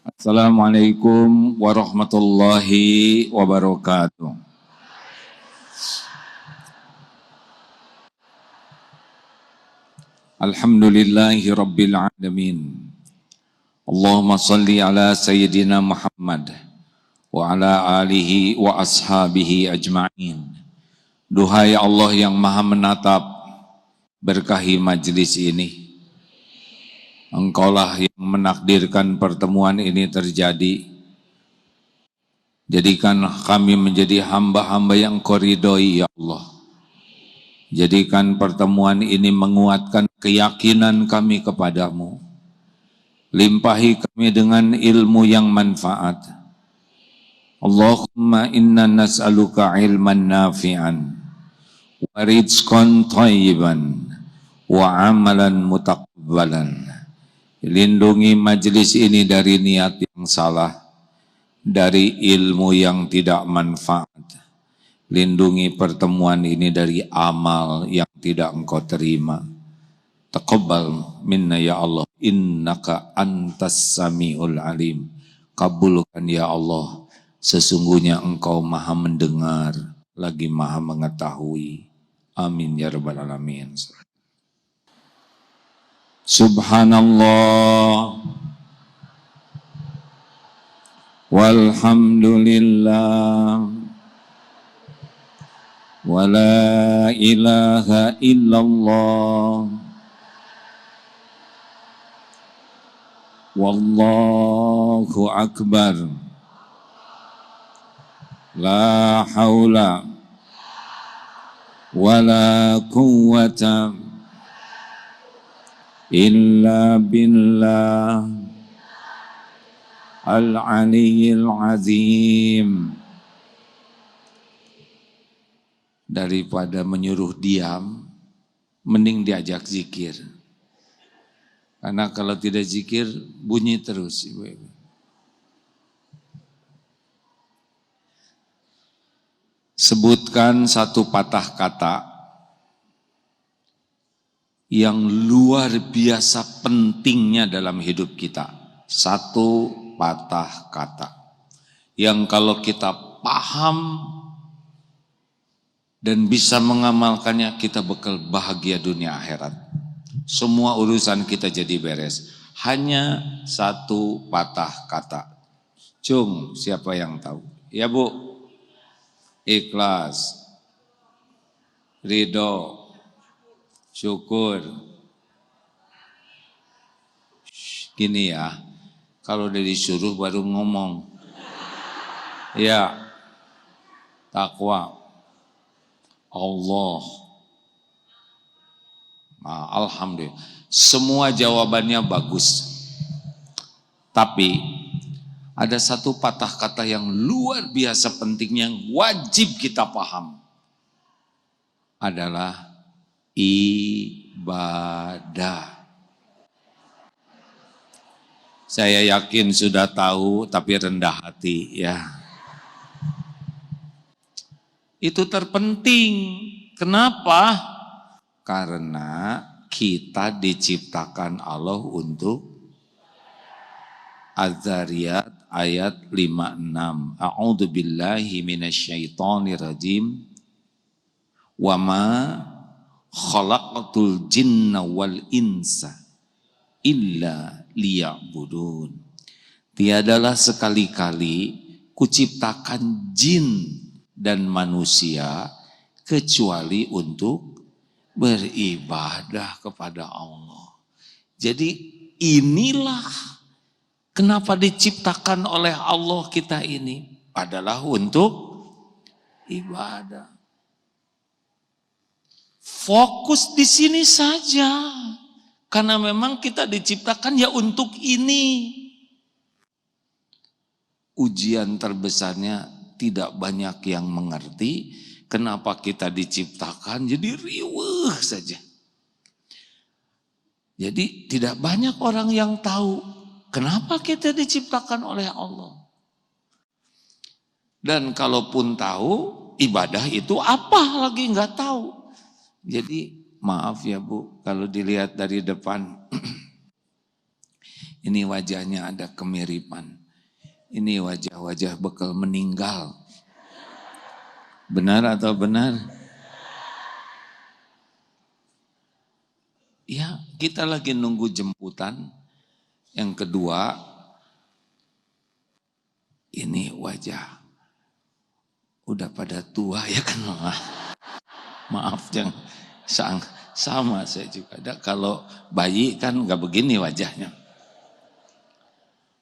Assalamualaikum warahmatullahi wabarakatuh. Alhamdulillahi rabbil alamin. Allahumma salli ala sayyidina Muhammad wa ala alihi wa ashabihi ajma'in. Duhai Allah yang maha menatap, berkahi majlis ini. Engkaulah yang menakdirkan pertemuan ini terjadi. Jadikan kami menjadi hamba-hamba yang Engkau ridhoi, ya Allah. Jadikan pertemuan ini menguatkan keyakinan kami kepadamu. Limpahi kami dengan ilmu yang manfaat. Allahumma inna nas'aluka ilman nafi'an, wa rizqan thayyiban, wa amalan mutaqabbalan. Lindungi majelis ini dari niat yang salah, dari ilmu yang tidak manfaat. Lindungi pertemuan ini dari amal yang tidak Engkau terima. Taqabbal minna ya Allah, innaka antas samiul alim. Kabulkan ya Allah, sesungguhnya Engkau maha mendengar, lagi maha mengetahui. Amin ya rabbal alamin. Subhanallah walhamdulillah wa la ilaha illallah wallahu akbar la haula wa la quwwata illa billah al-aliyyil azim. Daripada menyuruh diam, mending diajak zikir. Karena kalau tidak zikir, bunyi terus. Sebutkan satu patah kata yang luar biasa pentingnya dalam hidup kita. Satu patah kata yang kalau kita paham dan bisa mengamalkannya, kita bakal bahagia dunia akhirat. Semua urusan kita jadi beres. Hanya satu patah kata. Cung, siapa yang tahu? Ya Bu. Ikhlas, ridho, syukur. Gini ya, kalau udah disuruh baru ngomong. Ya, takwa, Allah. Nah, alhamdulillah. Semua jawabannya bagus. Tapi ada satu patah kata yang luar biasa penting yang wajib kita paham. Adalah ibadah. Saya yakin sudah tahu tapi rendah hati ya. Itu terpenting. Kenapa? Karena kita diciptakan Allah untuk Az-Zariyat ayat 56. A'udzu billahi minasyaitonir rajim. Wa ma khalaqatul jinna wal insa illa liya'budun. Tiadalah sekali-kali kuciptakan jin dan manusia kecuali untuk beribadah kepada Allah. Jadi inilah kenapa diciptakan oleh Allah kita ini adalah untuk ibadah. Fokus di sini saja. Karena memang kita diciptakan ya untuk ini. Ujian terbesarnya tidak banyak yang mengerti kenapa kita diciptakan jadi riweuh saja. Jadi tidak banyak orang yang tahu kenapa kita diciptakan oleh Allah. Dan kalaupun tahu ibadah itu apa lagi nggak tahu. Jadi maaf ya Bu, kalau dilihat dari depan Ini wajahnya ada kemiripan. Ini wajah-wajah bekal meninggal. Benar atau benar? Ya, kita lagi nunggu jemputan. Yang kedua, ini wajah udah pada tua ya kan, maaf jangan sama saya juga. Kalau bayi kan nggak begini wajahnya.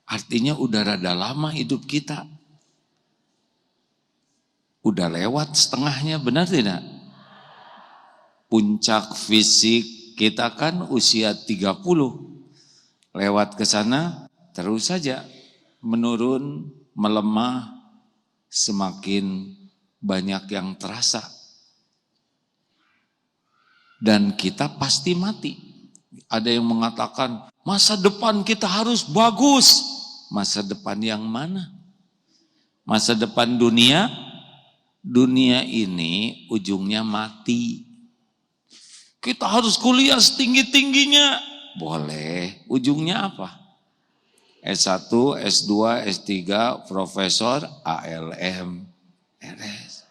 Artinya udah rada lama hidup kita. Udah lewat setengahnya, benar tidak? Puncak fisik kita kan usia 30. Lewat ke sana terus saja menurun, melemah, semakin banyak yang terasa. Dan kita pasti mati. Ada yang mengatakan masa depan kita harus bagus. Masa depan yang mana? Masa depan dunia? Dunia ini ujungnya mati. Kita harus kuliah setinggi-tingginya. Boleh. Ujungnya apa? S1, S2, S3, profesor, ALM, RS.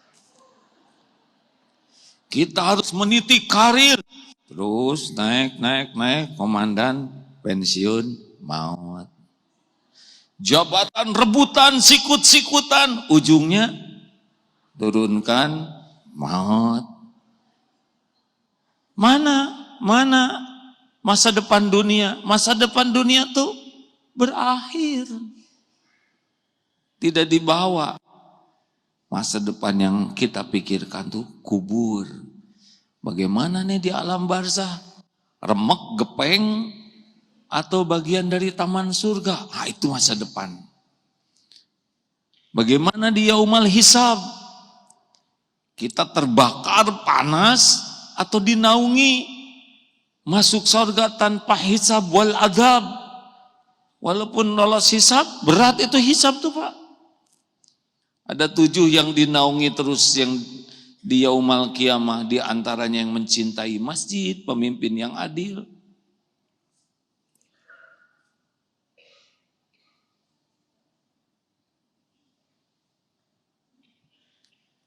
Kita harus meniti karir. Terus naik, komandan, pensiun, maut. Jabatan rebutan, sikut-sikutan, ujungnya turunkan, maut. Mana masa depan dunia? Masa depan dunia tuh berakhir. Tidak dibawa. Masa depan yang kita pikirkan tuh kubur. Bagaimana nih di alam barzah? Remek, gepeng, atau bagian dari taman surga? Ah, itu masa depan. Bagaimana di yaumal hisab? Kita terbakar panas atau dinaungi masuk surga tanpa hisab wal adab? Walaupun lolos hisab, berat itu hisab tuh Pak. Ada 7 yang dinaungi terus yang di yaumal kiamah, di antaranya yang mencintai masjid, pemimpin yang adil.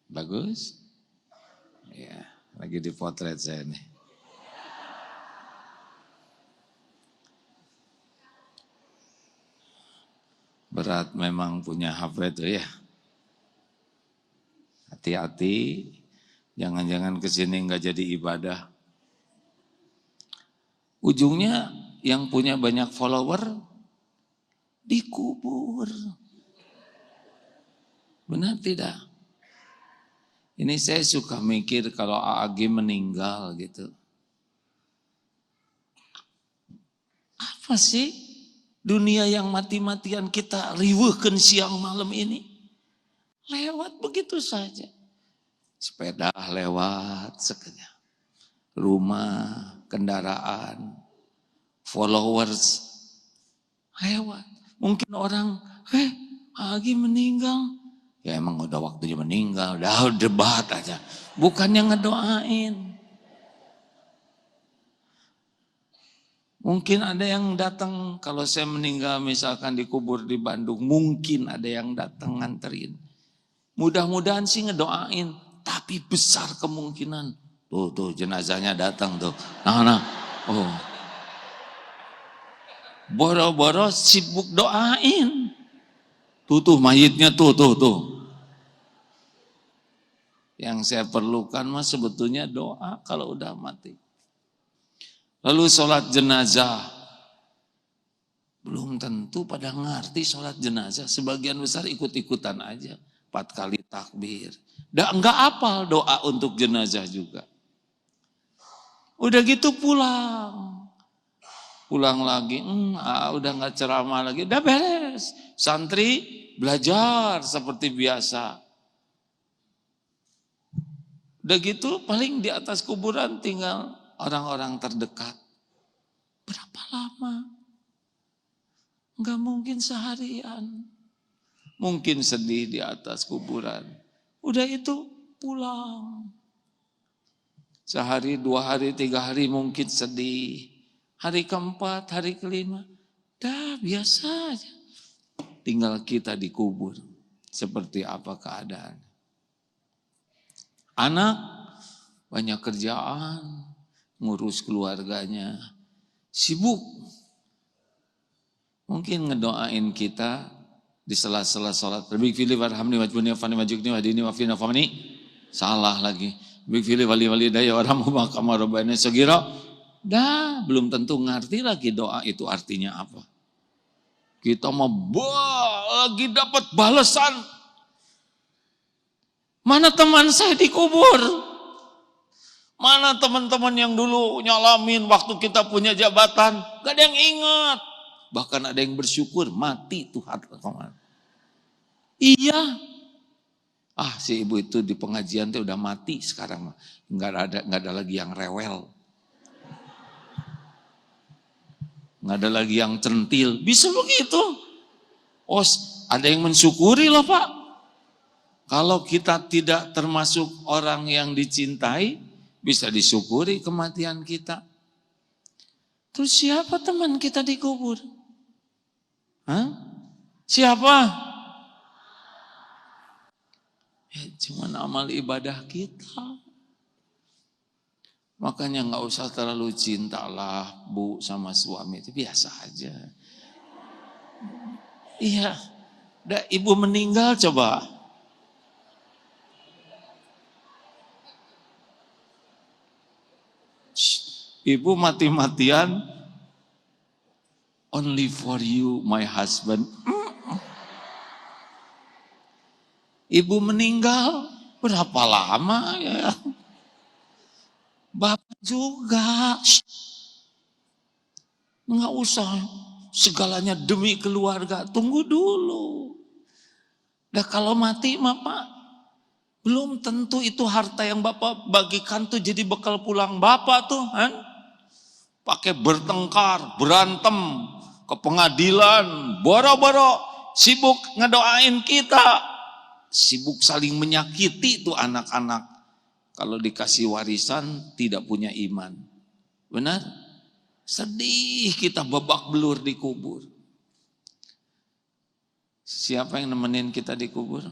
Bagus? Ya, lagi dipotret saya nih. Berat memang punya HP itu ya. Hati-hati, jangan-jangan kesini nggak jadi ibadah. Ujungnya yang punya banyak follower dikubur. Benar tidak? Ini saya suka mikir kalau AAG meninggal gitu. Apa sih dunia yang mati-matian kita riweuhkeun siang malam ini? Lewat begitu saja. Sepeda lewat sekejap. Rumah, kendaraan, followers lewat. Mungkin orang, AAG meninggal. Ya emang udah waktunya meninggal, udah debat aja. Bukannya ngedoain. Mungkin ada yang datang, kalau saya meninggal misalkan dikubur di Bandung, mungkin ada yang datang nganterin. Mudah-mudahan sih ngedoain, tapi besar kemungkinan. Tuh jenazahnya datang tuh. Oh. Boro-boro sibuk doain. Tuh mayitnya tuh. Yang saya perlukan mah sebetulnya doa kalau udah mati. Lalu sholat jenazah. Belum tentu pada ngerti sholat jenazah. Sebagian besar ikut-ikutan aja. 4 kali takbir. Enggak apal doa untuk jenazah juga. Udah gitu pulang. Pulang lagi, udah gak ceramah lagi. Udah beres. Santri belajar seperti biasa. Udah gitu paling di atas kuburan tinggal orang-orang terdekat. Berapa lama? Enggak mungkin seharian. Mungkin sedih di atas kuburan. Udah itu pulang. Sehari, 2 hari, 3 hari mungkin sedih. Hari keempat, hari kelima. Dah biasa aja. Tinggal kita dikubur. Seperti apa keadaan. Anak banyak kerjaan, ngurus keluarganya, sibuk. Mungkin ngedoain kita di sela-sela salat. Rabbi fili warhamni wajbuni wafani wajukni wadini wafina famani. Salah lagi. Rabbi fili wali daya warhamu makama robbani sagira. Dah belum tentu ngerti lagi doa itu artinya apa. Kita mau lagi dapat balasan. Mana teman saya dikubur? Mana teman-teman yang dulu nyalamin waktu kita punya jabatan? Gak ada yang ingat. Bahkan ada yang bersyukur mati Tuhan. Iya. Si ibu itu di pengajian tuh udah mati sekarang. Nggak ada lagi yang rewel. Nggak ada lagi yang centil. Bisa begitu. Ada yang mensyukuri loh Pak. Kalau kita tidak termasuk orang yang dicintai, bisa disyukuri kematian kita. Terus siapa teman kita dikubur? Siapa? Cuman amal ibadah kita. Makanya nggak usah terlalu cintalah Bu sama suami, itu biasa aja. Iya, ibu meninggal coba. Ibu mati-matian, only for you my husband. Ibu meninggal, berapa lama ya? Bapak juga. Enggak usah segalanya demi keluarga, tunggu dulu. Kalau mati Bapak, belum tentu itu harta yang Bapak bagikan tuh jadi bekal pulang Bapak tuh, kan? Pakai bertengkar, berantem, ke pengadilan, boro-boro, sibuk ngedoain kita, sibuk saling menyakiti tuh anak-anak. Kalau dikasih warisan tidak punya iman. Benar? Sedih kita babak belur dikubur. Siapa yang nemenin kita dikubur?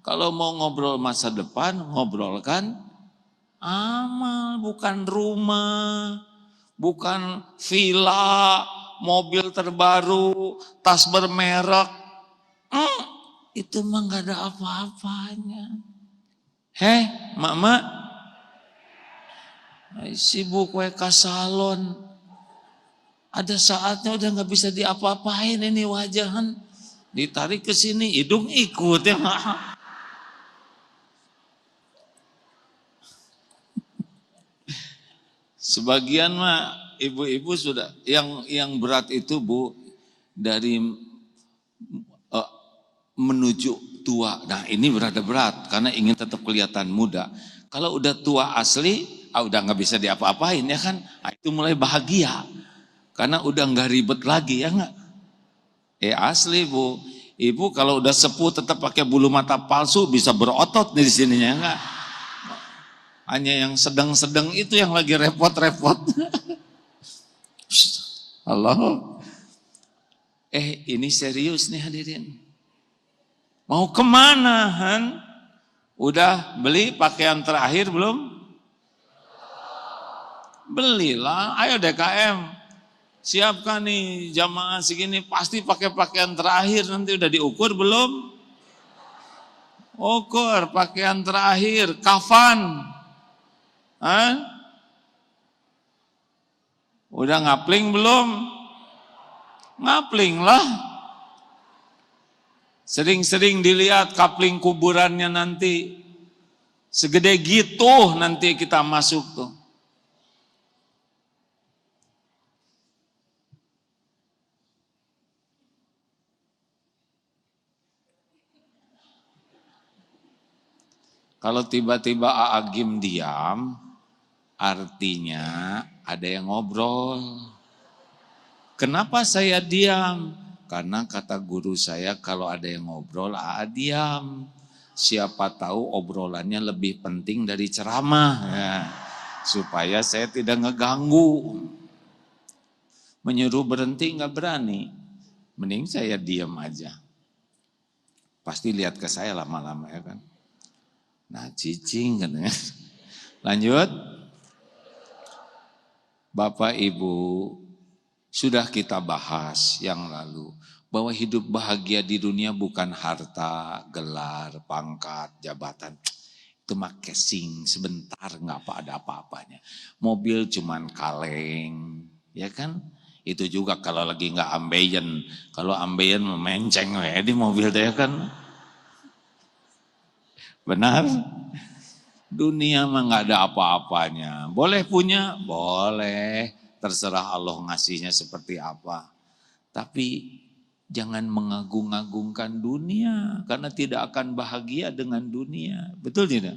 Kalau mau ngobrol masa depan, ngobrolkan amal, bukan rumah, bukan villa, mobil terbaru, tas bermerek. Itu mah gak ada apa-apanya. Mak, sibuk ke salon. Ada saatnya udah gak bisa diapa-apain ini wajahan. Ditarik ke sini, hidung ikut ya. Sebagian mah ibu-ibu sudah yang berat itu Bu dari menuju tua. Nah ini berat karena ingin tetap kelihatan muda. Kalau udah tua asli, udah nggak bisa diapa-apain ya kan? Itu mulai bahagia karena udah nggak ribet lagi ya nggak? Asli Bu, ibu kalau udah sepuh tetap pakai bulu mata palsu bisa berotot di sininya enggak? Hanya yang sedang-sedang itu yang lagi repot-repot. Allah. Ini serius nih hadirin. Mau kemana, Han? Udah beli pakaian terakhir belum? Belilah, ayo DKM. Siapkan nih jamaah segini, pasti pakai pakaian terakhir, nanti udah diukur belum? Ukur, pakaian terakhir, kafan. Udah ngapling belum? Ngapling lah. Sering-sering dilihat kapling kuburannya nanti. Segede gitu nanti kita masuk tuh. Kalau tiba-tiba Aagim diam, artinya ada yang ngobrol. Kenapa saya diam? Karena kata guru saya kalau ada yang ngobrol, diam. Siapa tahu obrolannya lebih penting dari ceramah. Ya, supaya saya tidak ngeganggu. Menyuruh berhenti nggak berani. Mending saya diam aja. Pasti lihat ke saya lama-lama ya kan. Nah cicing katanya. Lanjut. Bapak Ibu, sudah kita bahas yang lalu. Bahwa hidup bahagia di dunia bukan harta, gelar, pangkat, jabatan. Itu mah casing sebentar nggak ada apa-apanya. Mobil cuman kaleng, ya kan? Itu juga kalau lagi nggak ambeien. Kalau ambeien memenceng di mobil ya kan. Benar? Dunia mah nggak ada apa-apanya. Boleh punya? Boleh. Terserah Allah ngasihnya seperti apa. Tapi jangan mengagung-agungkan dunia. Karena tidak akan bahagia dengan dunia. Betul tidak?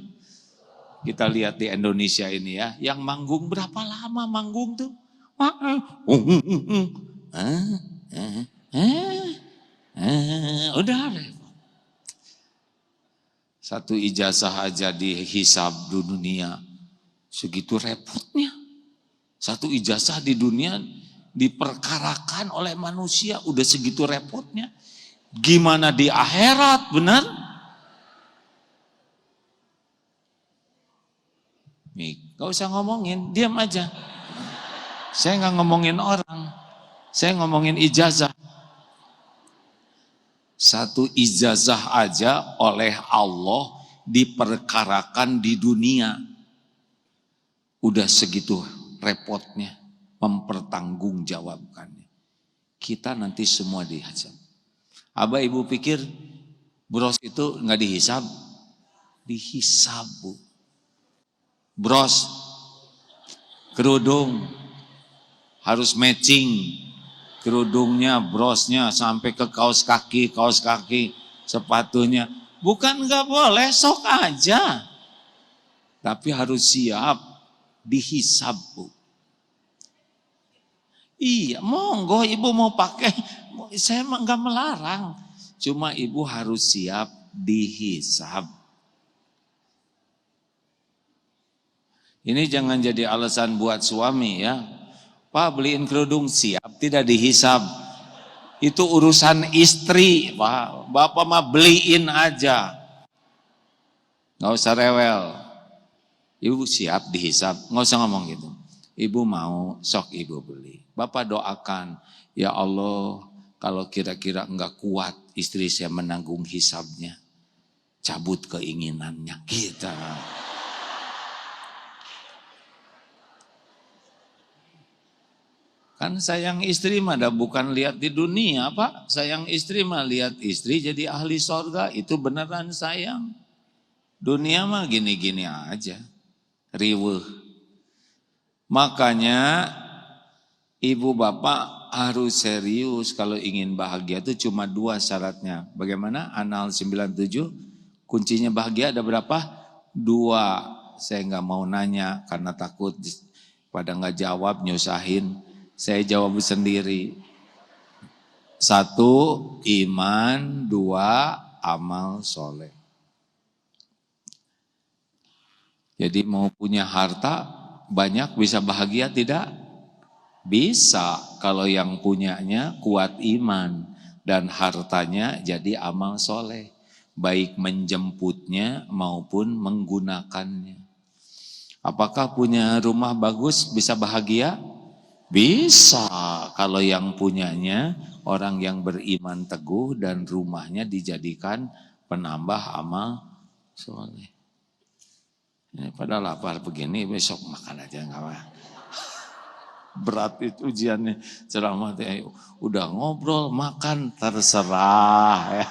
Kita lihat di Indonesia ini ya. Yang manggung berapa lama manggung tuh? Udah. Satu ijazah aja dihisab di dunia. Segitu repotnya. Satu ijazah di dunia diperkarakan oleh manusia. Udah segitu repotnya. Gimana di akhirat, benar? Nih, gak usah ngomongin, diam aja. Saya gak ngomongin orang. Saya ngomongin ijazah. Satu ijazah aja oleh Allah diperkarakan di dunia. Udah segitu repotnya mempertanggungjawabkannya. Kita nanti semua dihisab. Abah ibu pikir bros itu nggak dihisab? Dihisab bu. Bros, kerudung harus matching. Kerudungnya, brosnya sampai ke kaos kaki, sepatunya. Bukan nggak boleh, sok aja. Tapi harus siap dihisab bu. Iya, monggo ibu mau pakai, saya nggak melarang. Cuma ibu harus siap dihisab. Ini jangan jadi alasan buat suami ya. Pak beliin kerudung, siap tidak dihisab. Itu urusan istri Pak. Bapak mah beliin aja. Gak usah rewel. Ibu siap dihisab, gak usah ngomong gitu. Ibu mau, sok ibu beli. Bapak doakan, ya Allah kalau kira-kira enggak kuat istri saya menanggung hisabnya. Cabut keinginannya kita. Kan sayang istri mah bukan lihat di dunia Pak. Sayang istri mah lihat istri jadi ahli sorga. Itu beneran sayang. Dunia mah gini-gini aja. Riweuh. Makanya ibu bapak harus serius kalau ingin bahagia itu cuma 2 syaratnya. Bagaimana? Anal 97. Kuncinya bahagia ada berapa? 2. Saya nggak mau nanya karena takut pada nggak jawab nyusahin. Saya jawab sendiri. 1, iman. 2, amal soleh. Jadi mau punya harta banyak bisa bahagia tidak? Bisa kalau yang punyanya kuat iman. Dan hartanya jadi amal soleh. Baik menjemputnya maupun menggunakannya. Apakah punya rumah bagus bisa bahagia? Bisa kalau yang punyanya orang yang beriman teguh dan rumahnya dijadikan penambah amal soleh. Pada lapar begini besok makan aja nggak apa. Berat itu ujiannya ceramah udah ngobrol makan terserah ya.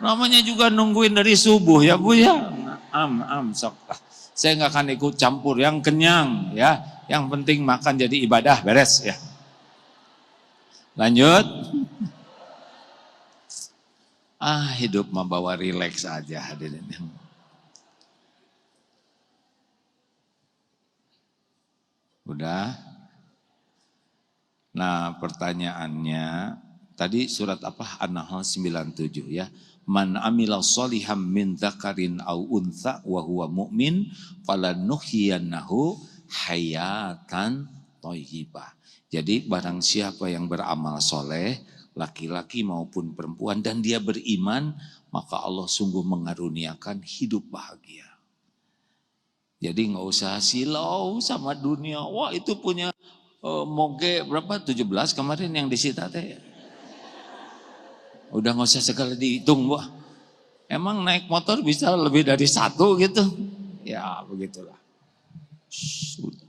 Namanya juga nungguin dari subuh ya bu ya. Sok. Saya nggak akan ikut campur yang kenyang ya. Yang penting makan jadi ibadah, beres ya. Lanjut. Hidup membawa rileks aja hadirin. Udah. Nah pertanyaannya, tadi surat apa? An-Nahl 97 ya. Man amila soliham min dzakarin au untha wa huwa mu'min falanuhyiyannahu hayatan thayyibah. Jadi barang siapa yang beramal soleh, laki-laki maupun perempuan, dan dia beriman, maka Allah sungguh mengaruniakan hidup bahagia. Jadi nggak usah silau sama dunia. Wah itu punya moge berapa? 17 kemarin yang disita teh. Udah nggak usah segala dihitung, wah. Emang naik motor bisa lebih dari 1 gitu? Ya begitulah. Sudah.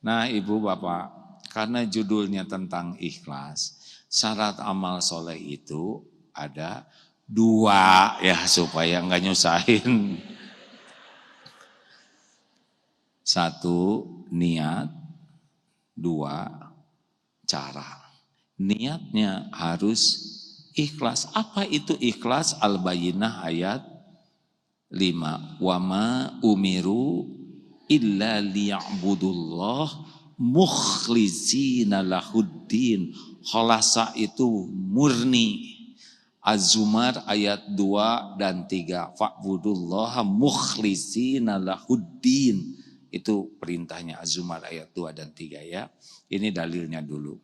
Nah ibu bapak, karena judulnya tentang ikhlas, syarat amal soleh itu ada 2 ya supaya nggak nyusahin. 1 niat, 2 cara. Niatnya harus ikhlas. Apa itu ikhlas? Al-Bayyinah ayat 5. Wa ma umiru illa liya'budullah mukhlishina lahuddin. Khalasa itu murni. Az-Zumar ayat 2 dan 3. Fa'budullaha mukhlishina lahuddin. Itu perintahnya Az-Zumar ayat 2 dan 3 ya. Ini dalilnya dulu.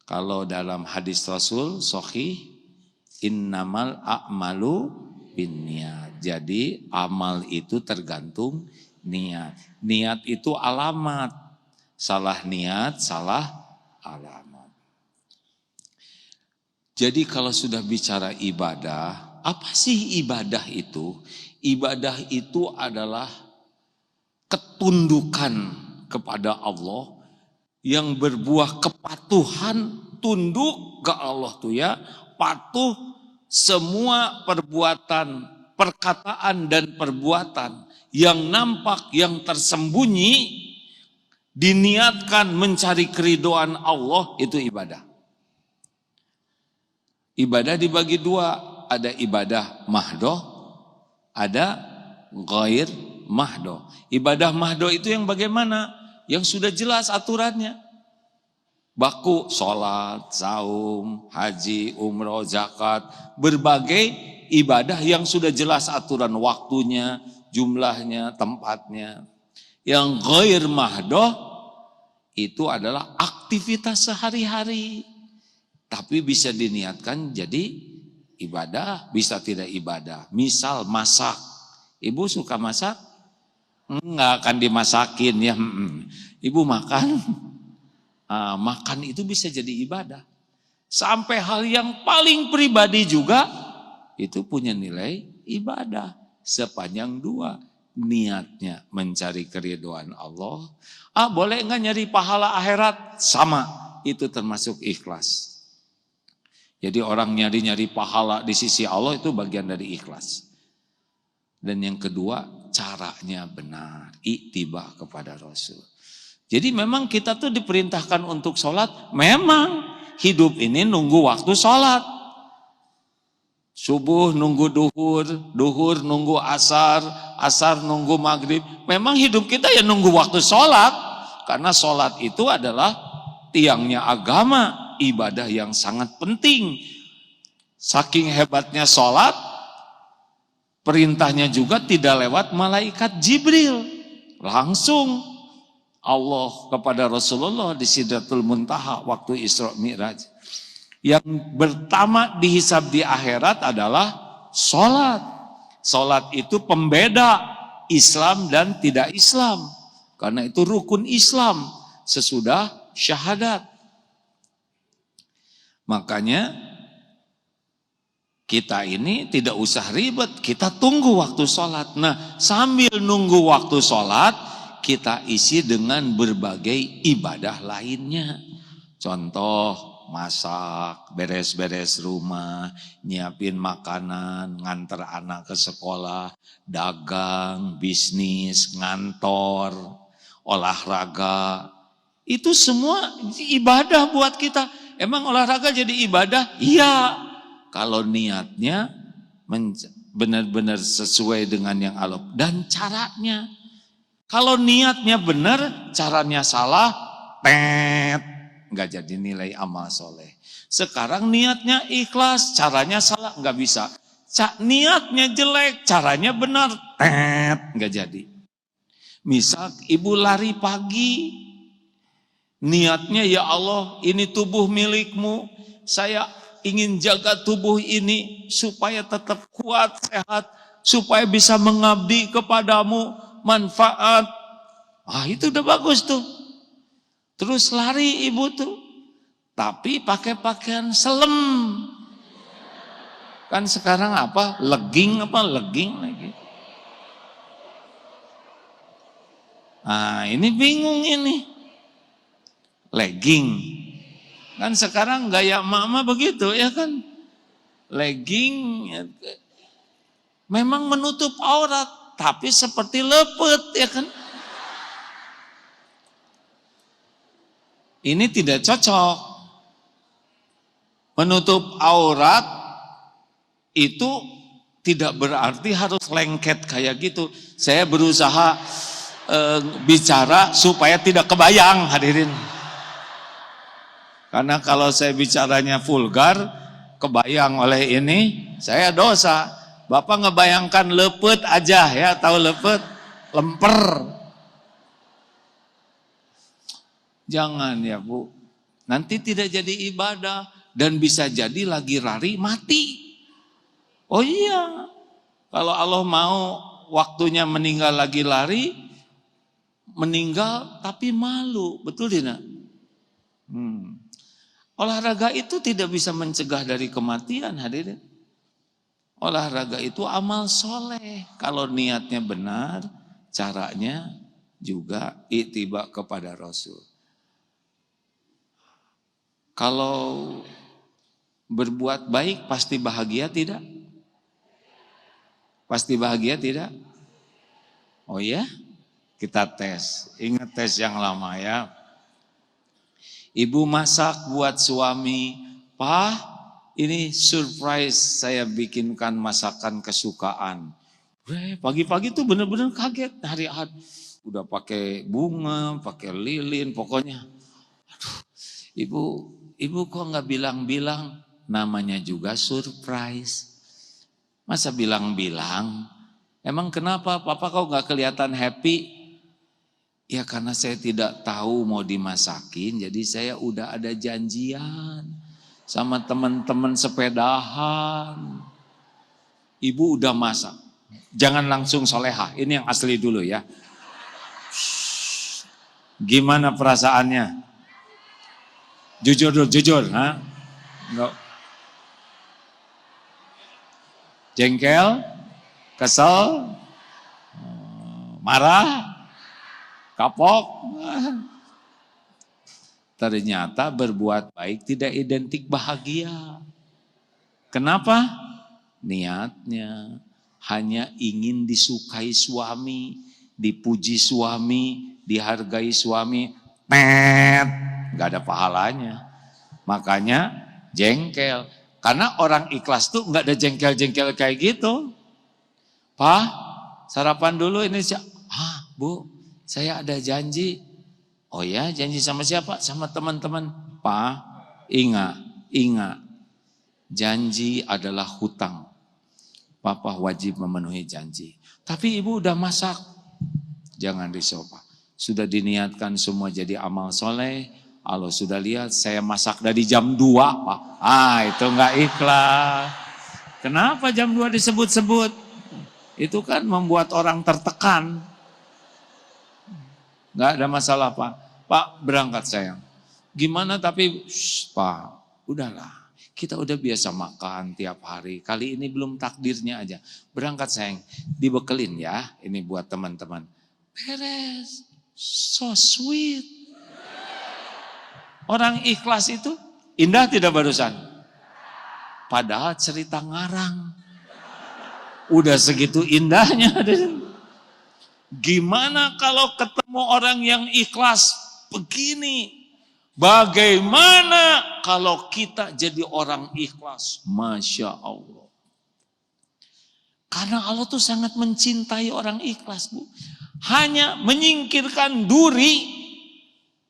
Kalau dalam hadis Rasul sahih, innamal a'malu binniyat. Jadi amal itu tergantung niat. Niat itu alamat. Salah niat, salah alamat. Jadi kalau sudah bicara ibadah, apa sih ibadah itu? Ibadah itu adalah ketundukan kepada Allah yang berbuah kepatuhan, tunduk ke Allah tuh ya, patuh semua perbuatan, perkataan dan perbuatan yang nampak, yang tersembunyi, diniatkan mencari keridhaan Allah, itu ibadah. Ibadah dibagi 2, ada ibadah mahdoh, ada ghair mahdoh. Ibadah mahdoh itu yang bagaimana? Yang sudah jelas aturannya. Baku, sholat, saum, haji, umroh, zakat. Berbagai ibadah yang sudah jelas aturan waktunya, jumlahnya, tempatnya. Yang ghair mahdoh itu adalah aktivitas sehari-hari. Tapi bisa diniatkan jadi ibadah, bisa tidak ibadah. Misal masak. Ibu suka masak? Enggak akan dimasakin ya. Ibu makan, makan itu bisa jadi ibadah. Sampai hal yang paling pribadi juga itu punya nilai ibadah. Sepanjang 2, niatnya mencari keridhaan Allah. Boleh enggak nyari pahala akhirat? Sama, itu termasuk ikhlas. Jadi orang nyari-nyari pahala di sisi Allah itu bagian dari ikhlas. Dan yang kedua, caranya benar, iktibah kepada Rasul. Jadi memang kita tuh diperintahkan untuk sholat, memang hidup ini nunggu waktu sholat. Subuh nunggu duhur, duhur nunggu asar, asar nunggu maghrib. Memang hidup kita ya nunggu waktu sholat. Karena sholat itu adalah tiangnya agama, ibadah yang sangat penting. Saking hebatnya sholat, perintahnya juga tidak lewat malaikat Jibril. Langsung Allah kepada Rasulullah di Sidratul Muntaha waktu Isra Mi'raj. Yang pertama dihisab di akhirat adalah sholat. Sholat itu pembeda Islam dan tidak Islam. Karena itu rukun Islam sesudah syahadat. Makanya kita ini tidak usah ribet, kita tunggu waktu sholat. Nah sambil nunggu waktu sholat, kita isi dengan berbagai ibadah lainnya. Contoh, masak, beres-beres rumah, nyiapin makanan, nganter anak ke sekolah, dagang, bisnis, ngantor, olahraga. Itu semua ibadah buat kita. Emang olahraga jadi ibadah? Iya. Kalau niatnya benar-benar sesuai dengan yang Allah dan caranya. Kalau niatnya benar, caranya salah, nggak jadi nilai amal soleh. Sekarang niatnya ikhlas, caranya salah, nggak bisa. Niatnya jelek, caranya benar, nggak jadi. Misal ibu lari pagi, niatnya ya Allah ini tubuh milikmu, saya ingin jaga tubuh ini supaya tetap kuat, sehat, supaya bisa mengabdi kepadamu, manfaat. Itu udah bagus tuh. Terus lari ibu tuh, tapi pakai pakaian selem. Kan sekarang apa? Legging lagi. Ini bingung ini. Legging. Kan sekarang gaya mama begitu ya kan. Legging memang menutup aurat, tapi seperti lepet ya kan. Ini tidak cocok. Menutup aurat itu tidak berarti harus lengket kayak gitu. Saya berusaha bicara supaya tidak kebayang, hadirin. Karena kalau saya bicaranya vulgar, kebayang oleh ini, saya dosa. Bapak ngebayangkan lepet aja ya, tahu lepet? Lemper. Jangan ya Bu, nanti tidak jadi ibadah dan bisa jadi lagi lari mati. Oh iya, kalau Allah mau waktunya meninggal lagi lari, meninggal tapi malu, betul tidak? Olahraga itu tidak bisa mencegah dari kematian, hadirin. Olahraga itu amal soleh, kalau niatnya benar, caranya juga ittiba kepada Rasul. Kalau berbuat baik pasti bahagia tidak? Pasti bahagia tidak? Oh ya? Kita tes, ingat tes yang lama ya. Ibu masak buat suami, Pak, ini surprise saya bikinkan masakan kesukaan. Pagi-pagi tuh bener-bener kaget hari Ahad. Udah pakai bunga, pakai lilin, pokoknya. Aduh, ibu kok nggak bilang-bilang, namanya juga surprise. Masa bilang-bilang, emang kenapa Papa kok nggak kelihatan happy? Ya karena saya tidak tahu mau dimasakin, jadi saya udah ada janjian sama teman-teman sepedahan. Ibu udah masak, jangan langsung solehah, ini yang asli dulu ya. Gimana perasaannya? Jujur dulu, jujur. Enggak. Jengkel, kesel, marah, kapok. Ternyata berbuat baik tidak identik bahagia. Kenapa? Niatnya hanya ingin disukai suami, dipuji suami, dihargai suami. Gak ada pahalanya. Makanya jengkel. Karena orang ikhlas tuh gak ada jengkel-jengkel kayak gitu. Pak, sarapan dulu ini. Bu, saya ada janji. Oh ya, janji sama siapa? Sama teman-teman. Pak, ingat. Janji adalah hutang. Papa wajib memenuhi janji. Tapi ibu udah masak. Jangan risau Pak. Sudah diniatkan semua jadi amal soleh. Allah sudah lihat saya masak dari jam 2 Pak. Itu enggak ikhlas. Kenapa jam 2 disebut-sebut? Itu kan membuat orang tertekan. Enggak ada masalah Pak. Pak berangkat sayang. Gimana tapi Pak, udahlah. Kita udah biasa makan tiap hari. Kali ini belum takdirnya aja. Berangkat sayang, dibekelin ya. Ini buat teman-teman. Beres. So sweet. Orang ikhlas itu indah tidak barusan? Padahal cerita ngarang. Udah segitu indahnya. Gimana kalau ketemu orang yang ikhlas begini? Bagaimana kalau kita jadi orang ikhlas? Masya Allah. Karena Allah tuh sangat mencintai orang ikhlas, Bu. Hanya menyingkirkan duri,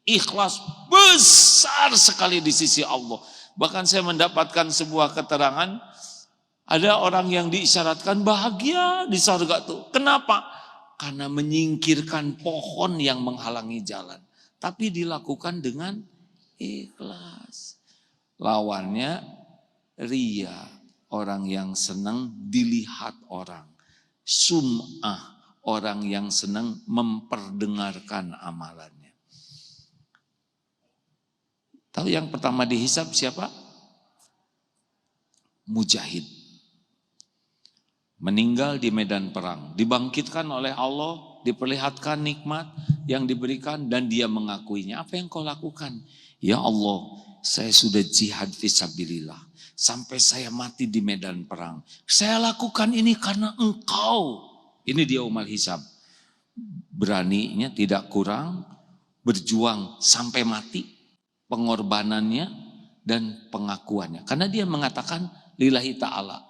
ikhlas besar sekali di sisi Allah. Bahkan saya mendapatkan sebuah keterangan, ada orang yang diisyaratkan bahagia di surga tuh. Kenapa? karena menyingkirkan pohon yang menghalangi jalan. Tapi dilakukan dengan ikhlas. Lawannya ria, orang yang senang dilihat orang. Sum'ah, orang yang senang memperdengarkan amalannya. Tahu yang pertama dihisab siapa? Mujahid. Meninggal di medan perang, dibangkitkan oleh Allah, diperlihatkan nikmat yang diberikan dan dia mengakuinya. Apa yang kau lakukan? Ya Allah, saya sudah jihad fisabilillah sampai saya mati di medan perang. Saya lakukan ini karena engkau. Ini dia umal hisab. Beraninya tidak kurang, berjuang sampai mati, pengorbanannya dan pengakuannya. Karena dia mengatakan lillahi ta'ala.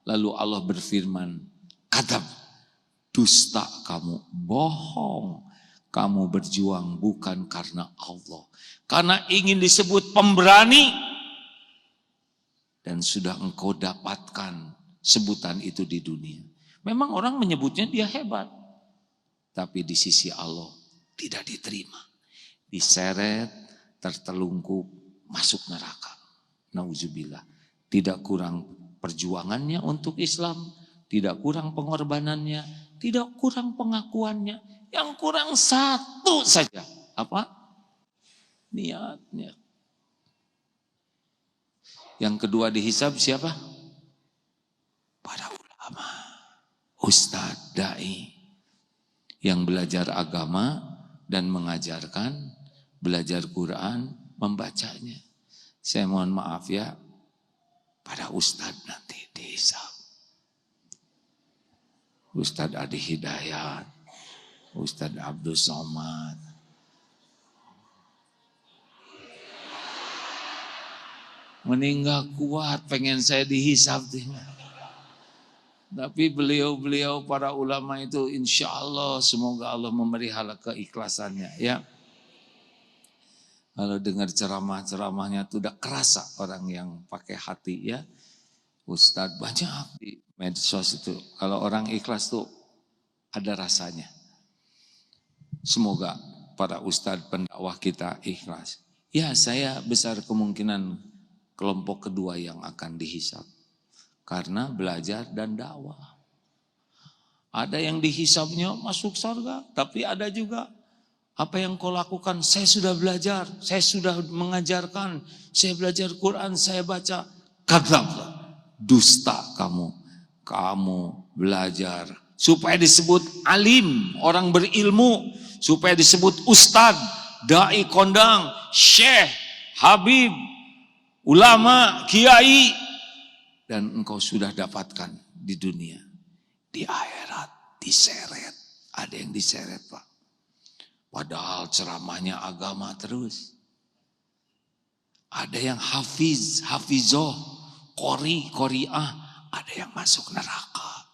Lalu Allah berfirman, kadzab, dusta kamu, bohong. Kamu berjuang bukan karena Allah. Karena ingin disebut pemberani. Dan sudah engkau dapatkan sebutan itu di dunia. Memang orang menyebutnya dia hebat. Tapi di sisi Allah tidak diterima. Diseret, tertelungkup, masuk neraka. Nauzubillah. Tidak kurang perjuangannya untuk Islam, tidak kurang pengorbanannya, tidak kurang pengakuannya. Yang kurang satu saja. Apa? Niatnya. Yang kedua dihisab siapa? Para ulama, ustadz, dai yang belajar agama dan mengajarkan, belajar Quran, membacanya. Saya mohon maaf ya, pada ustadz nanti dihisab. Ustadz Adi Hidayat, Ustadz Abdul Somad. Meninggal kuat, pengen saya dihisab. Tapi beliau-beliau para ulama itu insya Allah semoga Allah memelihara keikhlasannya ya. Kalau dengar ceramah-ceramahnya tuh udah kerasa orang yang pakai hati ya. Ustadz banyak di medsos itu. Kalau orang ikhlas tuh ada rasanya. Semoga para ustadz pendakwah kita ikhlas. Ya saya besar kemungkinan kelompok kedua yang akan dihisab. Karena belajar dan dakwah. Ada yang dihisabnya masuk surga, tapi ada juga apa yang kau lakukan, saya sudah belajar, saya sudah mengajarkan, saya belajar Quran, saya baca. Kadzab, dusta kamu. Kamu belajar supaya disebut alim, orang berilmu, supaya disebut ustadz, dai kondang, syekh, habib, ulama, kiai, dan engkau sudah dapatkan di dunia. Di akhirat diseret. Ada yang diseret Pak. Padahal ceramahnya agama terus. Ada yang hafiz, hafizoh, qori, qoriah. Ada yang masuk neraka.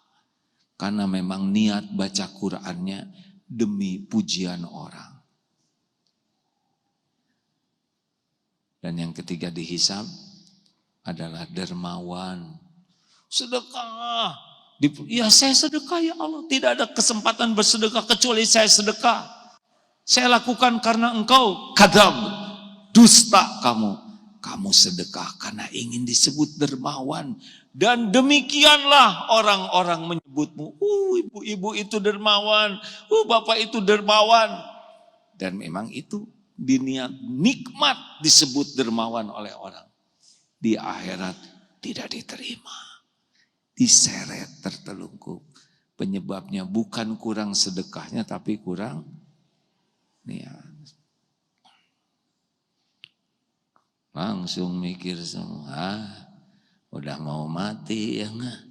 Karena memang niat baca Qur'annya demi pujian orang. Dan yang ketiga dihisab adalah dermawan. Sedekah. Ya saya sedekah ya Allah. Tidak ada kesempatan bersedekah kecuali saya sedekah. Saya lakukan karena engkau. Kadzab. Dusta kamu. Kamu sedekah karena ingin disebut dermawan. Dan demikianlah orang-orang menyebutmu. Ibu-ibu itu dermawan. Bapak itu dermawan. Dan memang itu diniat nikmat disebut dermawan oleh orang. Di akhirat tidak diterima. Diseret tertelungkup. Penyebabnya bukan kurang sedekahnya tapi kurang niat. Langsung mikir semua, udah mau mati ya enggak?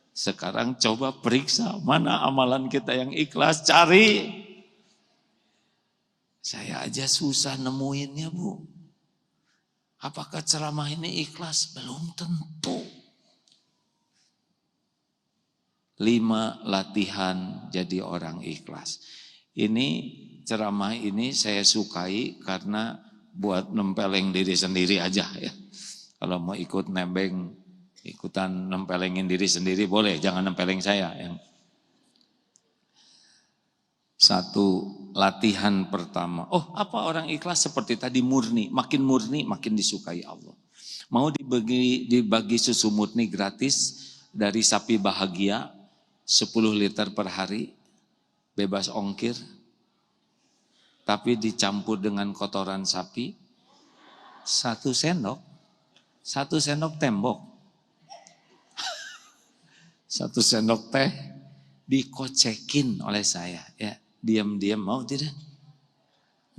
Sekarang coba periksa mana amalan kita yang ikhlas, cari. Saya aja susah nemuinnya Bu. Apakah ceramah ini ikhlas? Belum tentu. 5 latihan jadi orang ikhlas. Ini ceramah ini saya sukai karena buat nempeleng diri sendiri aja ya. Kalau mau ikut nebeng, ikutan nempelengin diri sendiri boleh, jangan nempeleng saya. Ya. Satu, latihan pertama. Oh, apa orang ikhlas seperti tadi murni, makin disukai Allah. Mau dibagi susu murni gratis dari Sapi Bahagia 10 liter per hari, bebas ongkir, tapi dicampur dengan kotoran sapi, 1 sendok, 1 sendok tembok, 1 sendok teh dikocekin oleh saya, ya diam-diam, mau tidak?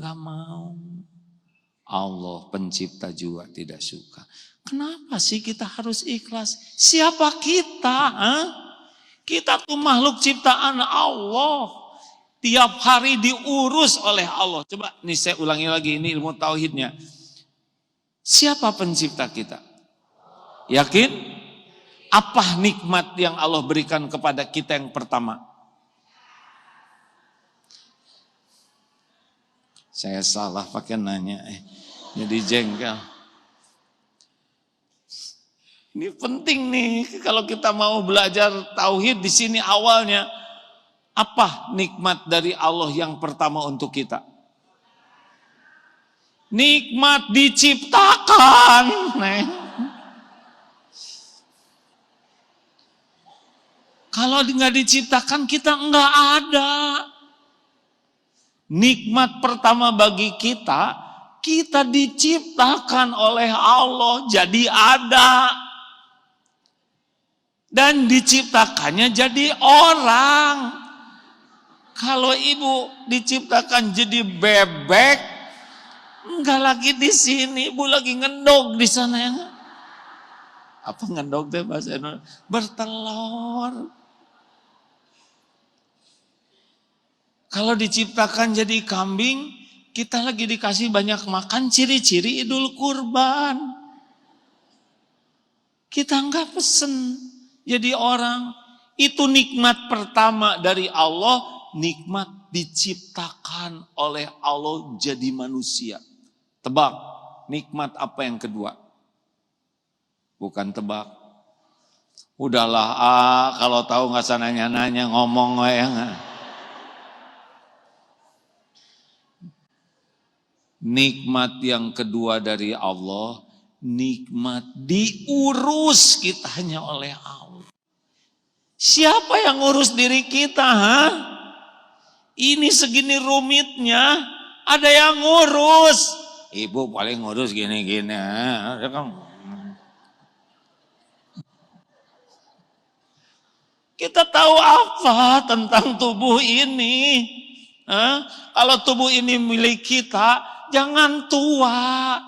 Gak mau. Allah pencipta juga tidak suka. Kenapa sih kita harus ikhlas? Siapa kita? Kita tuh makhluk ciptaan Allah. Tiap hari diurus oleh Allah. Coba nih saya ulangi lagi, ini ilmu tauhidnya. Siapa pencipta kita? Yakin? Apa nikmat yang Allah berikan kepada kita yang pertama? Saya salah pakai nanya, jadi jengkel. Ini penting nih kalau kita mau belajar tauhid di sini awalnya. Apa nikmat dari Allah yang pertama untuk kita? Nikmat diciptakan. Kalau nggak diciptakan kita nggak ada. Nikmat pertama bagi kita diciptakan oleh Allah jadi ada. Dan diciptakannya jadi orang. Kalau ibu diciptakan jadi bebek, enggak lagi di sini, ibu lagi ngendog di sana ya. Apa ngendog deh bahasa Indonesia? Bertelur. Kalau diciptakan jadi kambing, kita lagi dikasih banyak makan, ciri-ciri Idul Kurban. Kita enggak pesen jadi orang. Itu nikmat pertama dari Allah, nikmat diciptakan oleh Allah jadi manusia. Tebak, nikmat apa yang kedua? Bukan tebak. Udahlah, kalau tahu nggak usah nanya-nanya, ngomong ya. Nikmat yang kedua dari Allah, nikmat diurus kitanya oleh Allah. Siapa yang ngurus diri kita? Ini segini rumitnya, ada yang ngurus. Ibu paling ngurus gini-gini. Kita tahu apa tentang tubuh ini? Kalau tubuh ini milik kita, jangan tua.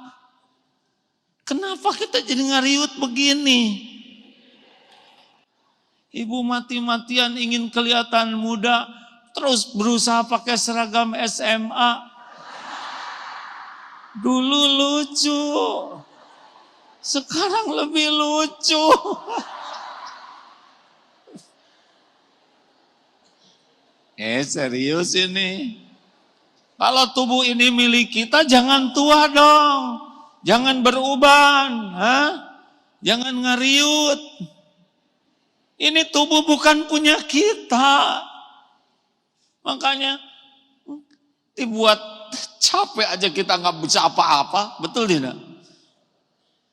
Kenapa kita jadi ngariut begini? Ibu mati-matian ingin kelihatan muda, terus berusaha pakai seragam SMA. Dulu lucu, sekarang lebih lucu. Serius ini. Kalau tubuh ini milik kita, jangan tua dong. Jangan beruban. Jangan ngariut. Ini tubuh bukan punya kita. Makanya dibuat capek aja kita nggak bisa apa-apa. Betul tidak?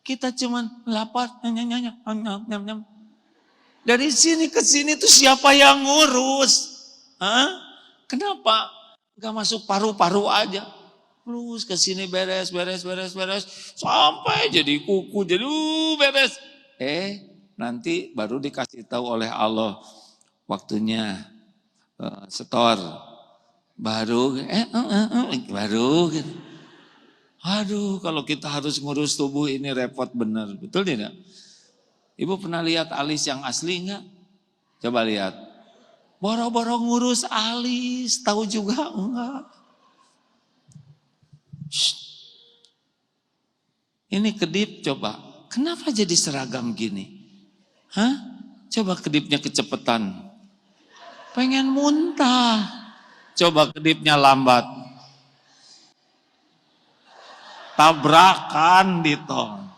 Kita cuman lapar. Nyam. Dari sini ke sini tuh siapa yang ngurus? Kenapa? Gak masuk paru-paru aja. Terus ke sini beres. Sampai jadi kuku, jadi beres. Nanti baru dikasih tahu oleh Allah. Waktunya setor. Baru gitu. Aduh, kalau kita harus ngurus tubuh ini repot bener. Betul tidak? Ibu pernah lihat alis yang asli enggak? Coba lihat. Boro-boro ngurus alis, tahu juga enggak? Ini kedip coba, kenapa jadi seragam gini? Coba kedipnya kecepetan, pengen muntah. Coba kedipnya lambat, tabrakan di tong.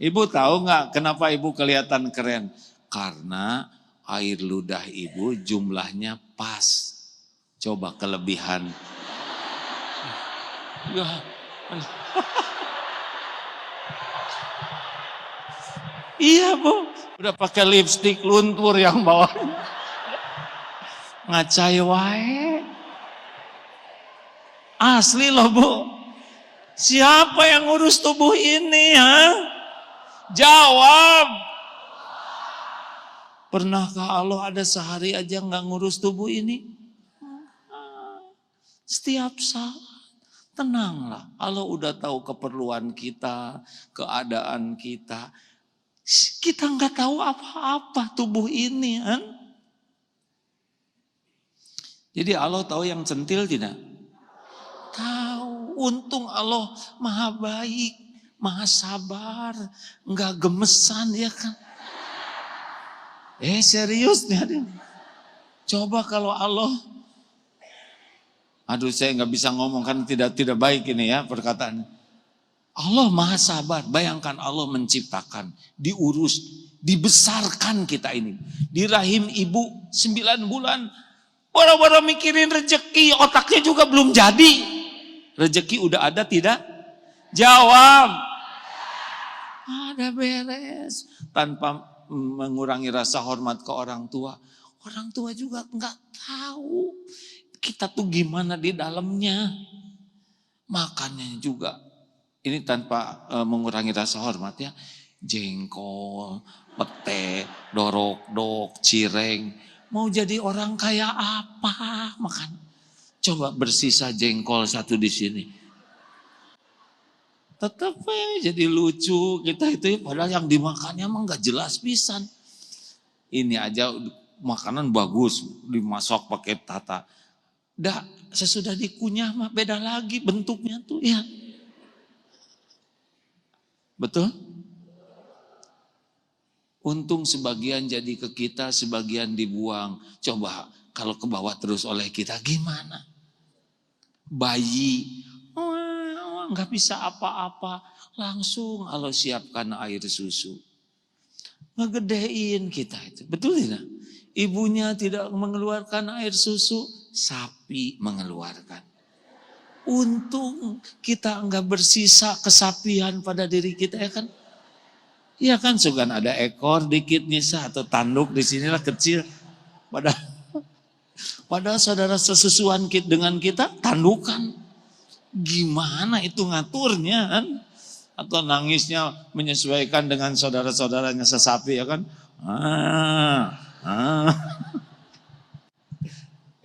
Ibu tahu nggak kenapa ibu kelihatan keren? Karena air ludah ibu jumlahnya pas. Coba kelebihan. Ya. Iya Bu, udah pakai lipstik luntur yang bawah. Ngacai wae. Asli loh Bu. Siapa yang ngurus tubuh ini ha? Jawab. Pernahkah Allah ada sehari aja nggak ngurus tubuh ini? Setiap saat. Tenanglah, Allah udah tahu keperluan kita, keadaan kita. Kita nggak tahu apa-apa tubuh ini kan? Jadi Allah tahu yang centil tidak? Tahu. Untung Allah maha baik, maha sabar, nggak gemesan ya kan? Serius nih. Coba kalau Allah, aduh saya nggak bisa ngomong kan tidak baik ini ya perkataan. Allah maha sabar, bayangkan Allah menciptakan, diurus, dibesarkan kita ini. Di rahim ibu 9 bulan, boro-boro mikirin rezeki, otaknya juga belum jadi. Rezeki udah ada tidak? Jawab. Ada beres. Tanpa mengurangi rasa hormat ke orang tua. Orang tua juga nggak tahu kita tuh gimana di dalamnya. Makannya juga. Ini tanpa mengurangi rasa hormat ya. Jengkol, pete, dorok-dok, cireng. Mau jadi orang kaya apa makan? Coba bersisa jengkol satu di sini. Tetap jadi lucu kita itu. Padahal yang dimakannya emang gak jelas pisan. Ini aja makanan bagus. Dimasak pakai tata. Dah sesudah dikunyah mah beda lagi bentuknya tuh ya. Betul? Untung sebagian jadi ke kita, sebagian dibuang. Coba kalau ke bawah terus oleh kita gimana? Bayi, nggak bisa apa-apa, langsung Allah siapkan air susu. Ngegedein kita itu, betul tidak? Ibunya tidak mengeluarkan air susu, sapi mengeluarkan. Untung kita nggak bersisa kesapian pada diri kita ya kan? Iya kan, sugan ada ekor dikit nyisa atau tanduk di sinilah kecil. Padahal saudara sesusuan dengan kita tandukan. Gimana itu ngaturnya kan? Atau nangisnya menyesuaikan dengan saudara-saudaranya sesapi ya kan?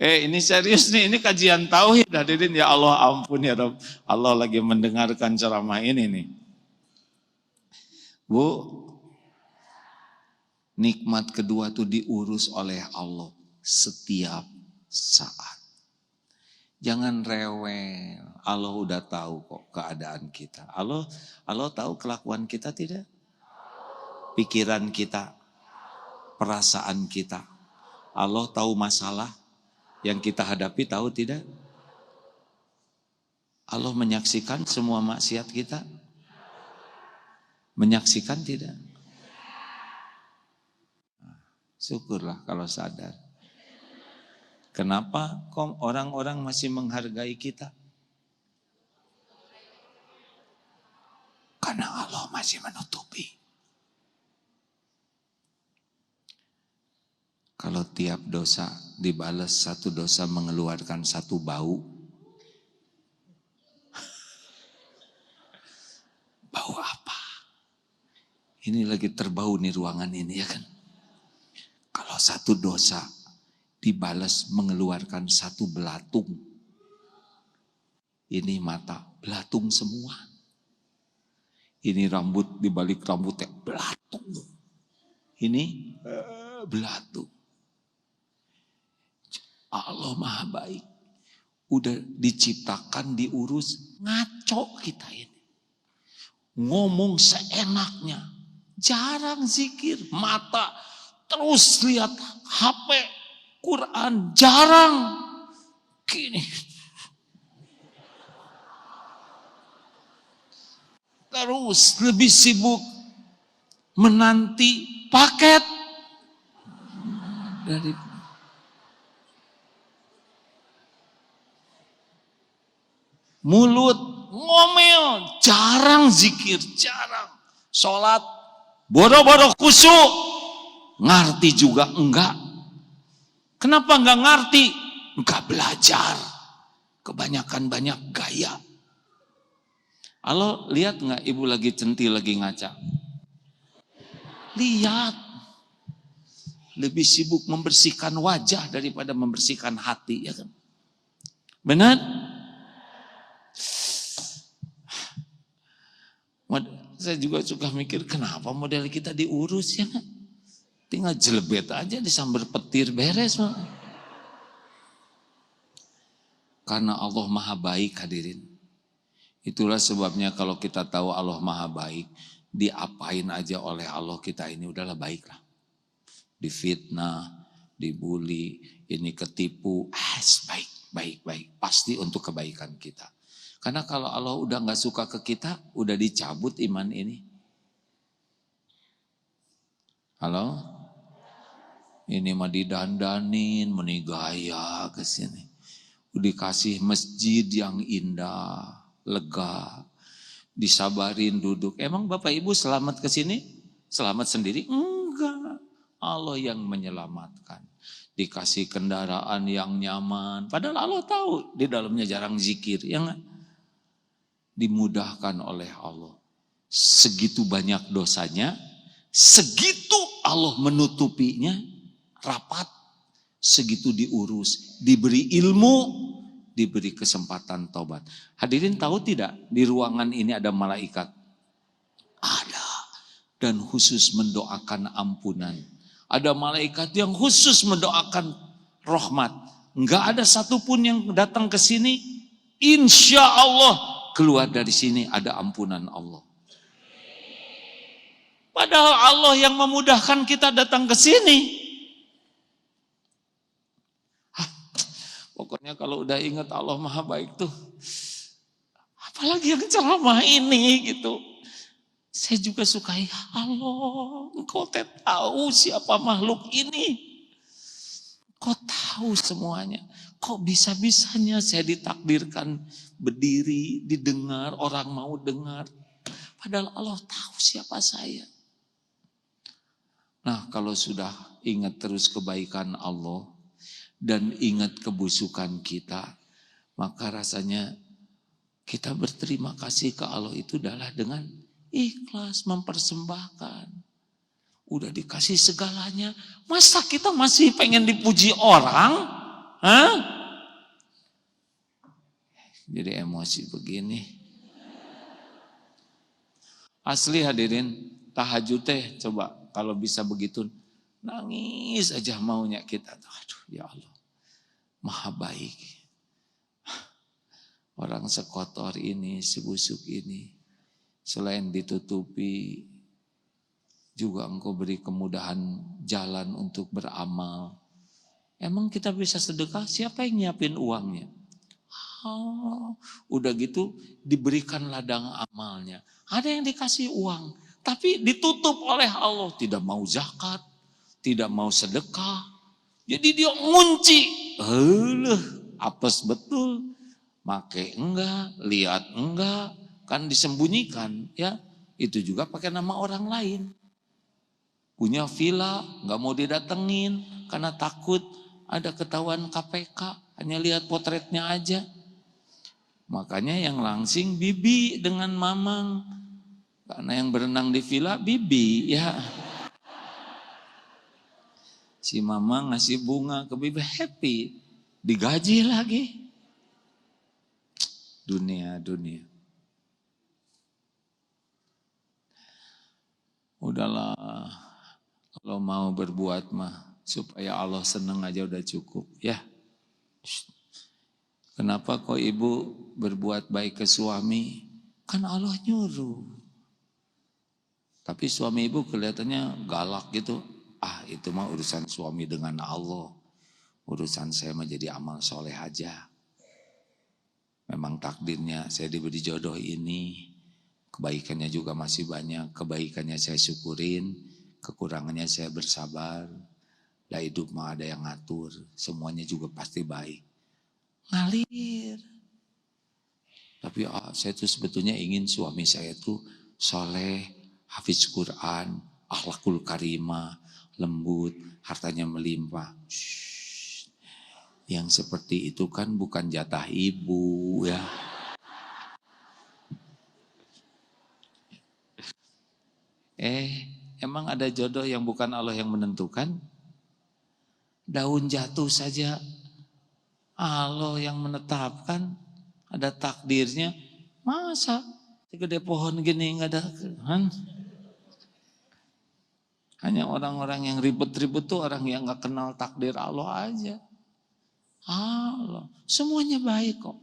Ini serius nih, ini kajian tauhid hadirin ya Allah, ampun ya Rabb. Allah lagi mendengarkan ceramah ini nih. Bu, nikmat kedua tuh diurus oleh Allah setiap saat. Jangan rewel. Allah udah tahu kok keadaan kita. Allah tahu kelakuan kita tidak? Pikiran kita, perasaan kita. Allah tahu masalah yang kita hadapi, tahu tidak? Allah menyaksikan semua maksiat kita? Menyaksikan tidak? Syukurlah kalau sadar. Kenapa kok orang-orang masih menghargai kita? Karena Allah masih menutupi. Kalau tiap dosa dibalas, satu dosa mengeluarkan satu bau. Bau apa? Ini lagi terbau nih ruangan ini ya kan. Kalau satu dosa dibalas mengeluarkan satu belatung. Ini mata, belatung semua. Ini rambut, dibalik rambutnya belatung. Ini belatung. Allah maha baik. Udah diciptakan, diurus, ngaco kita ini. Ngomong seenaknya. Jarang zikir, mata terus lihat HP, Quran, jarang. Gini. Terus lebih sibuk menanti paket dari mulut ngomel, jarang zikir, jarang sholat, boro-boro khusyuk, ngerti juga enggak. Kenapa enggak ngerti? Enggak belajar, kebanyakan banyak gaya. Halo, lihat enggak ibu lagi centil, lagi ngaca? Lihat, lebih sibuk membersihkan wajah daripada membersihkan hati, ya kan? Benar? Saya juga suka mikir kenapa model kita diurus, ya kan? Tinggal jelebet aja disambar petir beres. Karena Allah maha baik, hadirin. Itulah sebabnya kalau kita tahu Allah maha baik, diapain aja oleh Allah kita ini udahlah baiklah. Difitnah, dibully, ini ketipu, baik. Pasti untuk kebaikan kita. Karena kalau Allah udah gak suka ke kita, udah dicabut iman ini. Halo? Ini mah didandanin, menigaya ke sini. Dikasih masjid yang indah, lega, disabarin duduk. Emang Bapak Ibu selamat ke sini? Selamat sendiri? Enggak. Allah yang menyelamatkan. Dikasih kendaraan yang nyaman. Padahal Allah tahu di dalamnya jarang zikir, ya enggak? Dimudahkan oleh Allah. Segitu banyak dosanya, segitu Allah menutupinya rapat, segitu diurus, diberi ilmu, diberi kesempatan taubat. Hadirin tahu tidak di ruangan ini ada malaikat? Ada. Dan khusus mendoakan ampunan. Ada malaikat yang khusus mendoakan rahmat. Enggak ada satupun yang datang ke sini, insya Allah keluar dari sini ada ampunan Allah. Padahal Allah yang memudahkan kita datang ke sini. Pokoknya kalau udah ingat Allah maha baik tuh, apalagi yang ceramah ini gitu. Saya juga suka, ya Allah, engkau tahu siapa makhluk ini. Kau tahu semuanya. Kok bisa-bisanya saya ditakdirkan berdiri, didengar, orang mau dengar. Padahal Allah tahu siapa saya. Nah, kalau sudah ingat terus kebaikan Allah dan ingat kebusukan kita, maka rasanya kita berterima kasih ke Allah itu adalah dengan ikhlas mempersembahkan. Udah dikasih segalanya, masa kita masih pengen dipuji orang? Hah? Jadi emosi begini. Asli hadirin, tahajud teh coba kalau bisa begitu, nangis aja maunya kita. Aduh ya Allah, maha baik. Orang sekotor ini, sebusuk ini, selain ditutupi, juga engkau beri kemudahan jalan untuk beramal. Emang kita bisa sedekah? Siapa yang nyiapin uangnya? Oh, udah gitu diberikan ladang amalnya. Ada yang dikasih uang, tapi ditutup oleh Allah. Tidak mau zakat, tidak mau sedekah. Jadi dia ngunci. Apes betul. Make enggak, lihat enggak. Kan disembunyikan ya. Itu juga pakai nama orang lain. Punya villa, gak mau didatengin karena takut ada ketahuan KPK, hanya lihat potretnya aja. Makanya yang langsing Bibi dengan Mamang, karena yang berenang di villa Bibi ya. Si Mamang ngasih bunga ke Bibi, happy, digaji lagi. Dunia. Udahlah. Kalau mau berbuat mah supaya Allah senang aja udah cukup ya. Kenapa kok ibu berbuat baik ke suami? Kan Allah nyuruh. Tapi suami ibu kelihatannya galak gitu. Itu mah urusan suami dengan Allah. Urusan saya mah jadi amal soleh aja. Memang takdirnya saya diberi jodoh ini. Kebaikannya juga masih banyak. Kebaikannya saya syukurin. Kekurangannya saya bersabar. Lah hidup mah ada yang ngatur. Semuanya juga pasti baik. Ngalir. Tapi saya tuh sebetulnya ingin suami saya tuh soleh, hafiz Quran, akhlakul karimah, lembut, hartanya melimpah. Shhh. Yang seperti itu kan bukan jatah ibu ya. Emang ada jodoh yang bukan Allah yang menentukan? Daun jatuh saja Allah yang menetapkan, ada takdirnya. Masa segede pohon gini nggak ada kan? Hanya orang-orang yang ribet-ribet tuh orang yang nggak kenal takdir Allah aja. Allah, semuanya baik kok.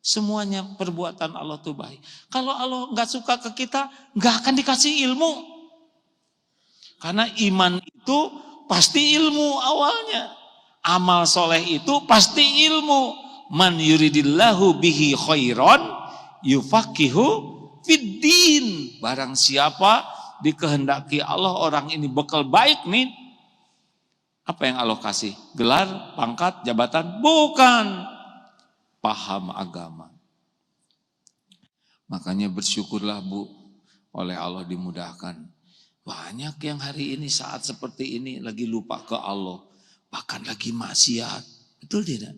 Semuanya perbuatan Allah tuh baik. Kalau Allah nggak suka ke kita, nggak akan dikasih ilmu. Karena iman itu pasti ilmu awalnya. Amal soleh itu pasti ilmu. Man yuridillahu bihi khairan yufaqihu fiddin. Barang siapa dikehendaki Allah orang ini bekal baik nih. Apa yang Allah kasih? Gelar, pangkat, jabatan? Bukan. Paham agama. Makanya bersyukurlah Bu, oleh Allah dimudahkan. Banyak yang hari ini saat seperti ini lagi lupa ke Allah. Bahkan lagi maksiat. Betul tidak?